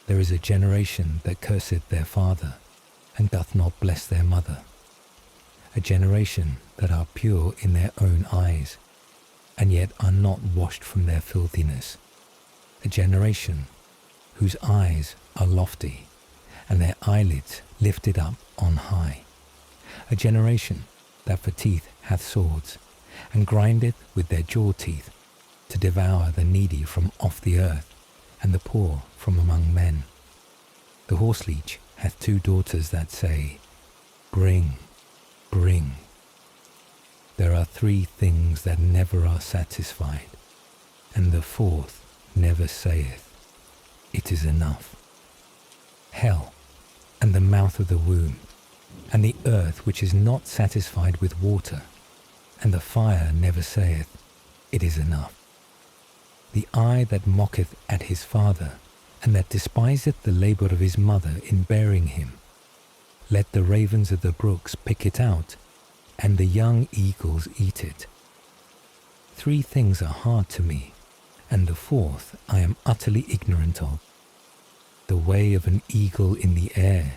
There is a generation that curseth their father, and doth not bless their mother. A generation that are pure in their own eyes, and yet are not washed from their filthiness. A generation whose eyes are lofty, and their eyelids lifted up on high. A generation that for teeth hath swords, and grindeth with their jaw teeth, to devour the needy from off the earth, and the poor from among men. The horseleech hath 2 daughters that say, Bring, bring. There are 3 things that never are satisfied, and the 4th never saith, It is enough. Hell, and the mouth of the womb, and the earth which is not satisfied with water, and the fire never saith, It is enough. The eye that mocketh at his father, and that despiseth the labour of his mother in bearing him. Let the ravens of the brooks pick it out, and the young eagles eat it. 3 things are hard to me, and the 4th I am utterly ignorant of. The way of an eagle in the air,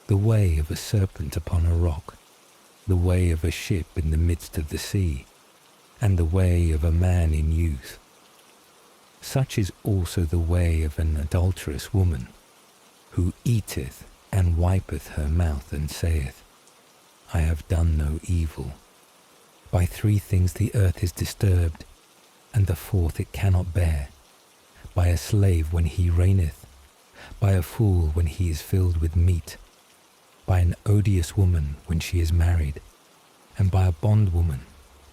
the way of a serpent upon a rock, the way of a ship in the midst of the sea, and the way of a man in youth. Such is also the way of an adulterous woman, who eateth and wipeth her mouth and saith, I have done no evil. By 3 things the earth is disturbed, and the 4th it cannot bear. By a slave when he reigneth, by a fool when he is filled with meat, by an odious woman when she is married, and by a bondwoman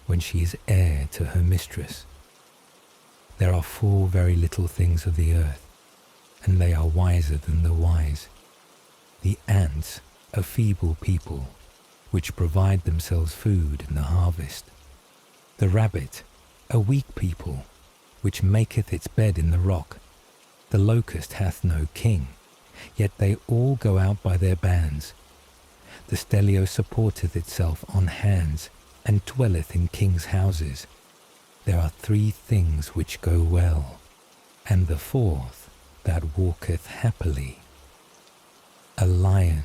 when she is heir to her mistress. There are 4 very little things of the earth, and they are wiser than the wise. The ants, a feeble people, which provide themselves food in the harvest. The rabbit, a weak people, which maketh its bed in the rock. The locust hath no king, yet they all go out by their bands. The stelio supporteth itself on hands, and dwelleth in kings' houses. there are 3 things which go well, and the 4th that walketh happily. A lion,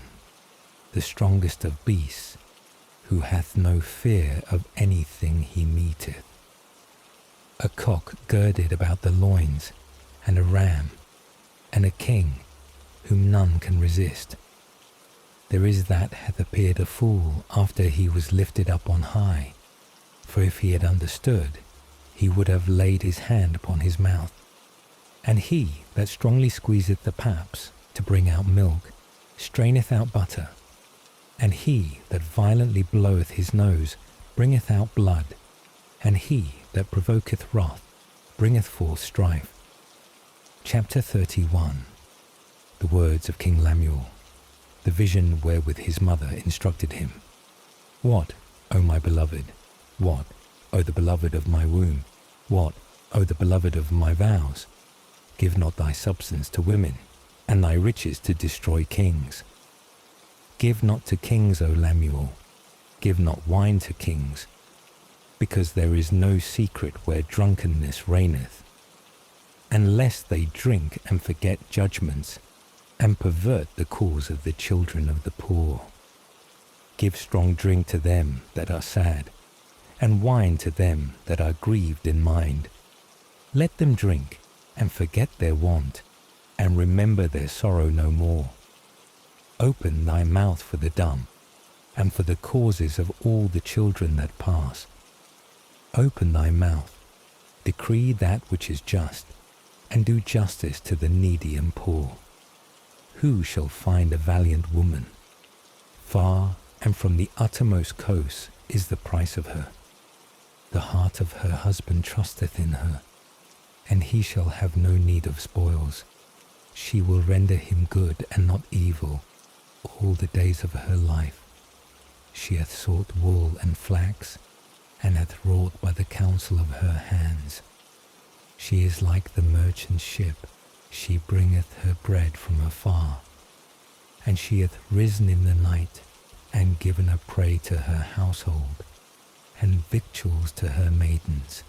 the strongest of beasts, who hath no fear of anything he meeteth. A cock girded about the loins, and a ram, and a king, whom none can resist. There is that hath appeared a fool after he was lifted up on high, for if he had understood, he would have laid his hand upon his mouth. And he that strongly squeezeth the paps to bring out milk, straineth out butter. And he that violently bloweth his nose bringeth out blood. And he that provoketh wrath bringeth forth strife. Chapter 31. The words of King Lemuel, the vision wherewith his mother instructed him. What, O my beloved? What, O the beloved of my womb? What, O the beloved of my vows? Give not thy substance to women, and thy riches to destroy kings. Give not to kings, O Lemuel, give not wine to kings, because there is no secret where drunkenness reigneth. And lest they drink and forget judgments, and pervert the cause of the children of the poor. Give strong drink to them that are sad, and wine to them that are grieved in mind. Let them drink, and forget their want, and remember their sorrow no more. Open thy mouth for the dumb, and for the causes of all the children that pass. Open thy mouth, decree that which is just, and do justice to the needy and poor. Who shall find a valiant woman? Far and from the uttermost coast is the price of her. The heart of her husband trusteth in her, and he shall have no need of spoils. She will render him good and not evil all the days of her life. She hath sought wool and flax, and hath wrought by the counsel of her hands. She is like the merchant ship, she bringeth her bread from afar. And she hath risen in the night, and given a prey to her household, and victuals to her maidens.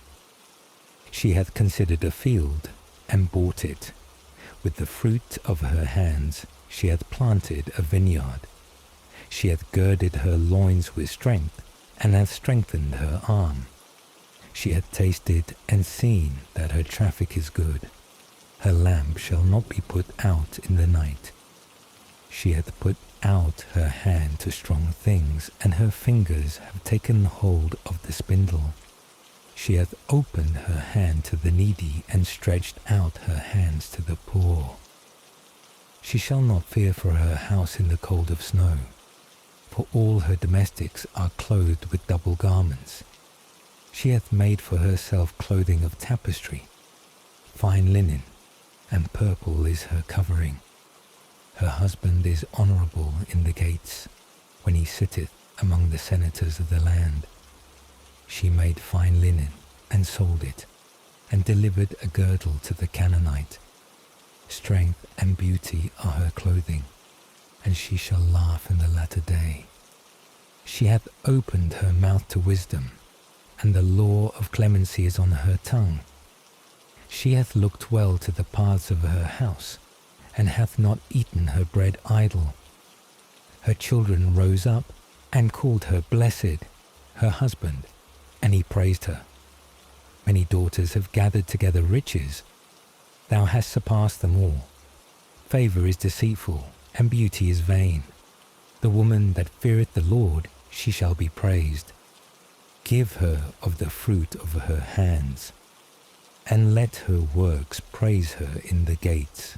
She hath considered a field, and bought it. With the fruit of her hands she hath planted a vineyard. She hath girded her loins with strength, and hath strengthened her arm. She hath tasted and seen that her traffic is good. Her lamp shall not be put out in the night. She hath put out her hand to strong things, and her fingers have taken hold of the spindle. She hath opened her hand to the needy, and stretched out her hands to the poor. She shall not fear for her house in the cold of snow, for all her domestics are clothed with double garments. She hath made for herself clothing of tapestry, fine linen, and purple is her covering. Her husband is honourable in the gates, when he sitteth among the senators of the land. She made fine linen, and sold it, and delivered a girdle to the Canaanite. Strength and beauty are her clothing, and she shall laugh in the latter day. She hath opened her mouth to wisdom, and the law of clemency is on her tongue. She hath looked well to the paths of her house, and hath not eaten her bread idle. Her children rose up, and called her blessed, her husband, and he praised her. Many daughters have gathered together riches. Thou hast surpassed them all. Favour is deceitful, and beauty is vain. The woman that feareth the Lord, she shall be praised. Give her of the fruit of her hands, and let her works praise her in the gates.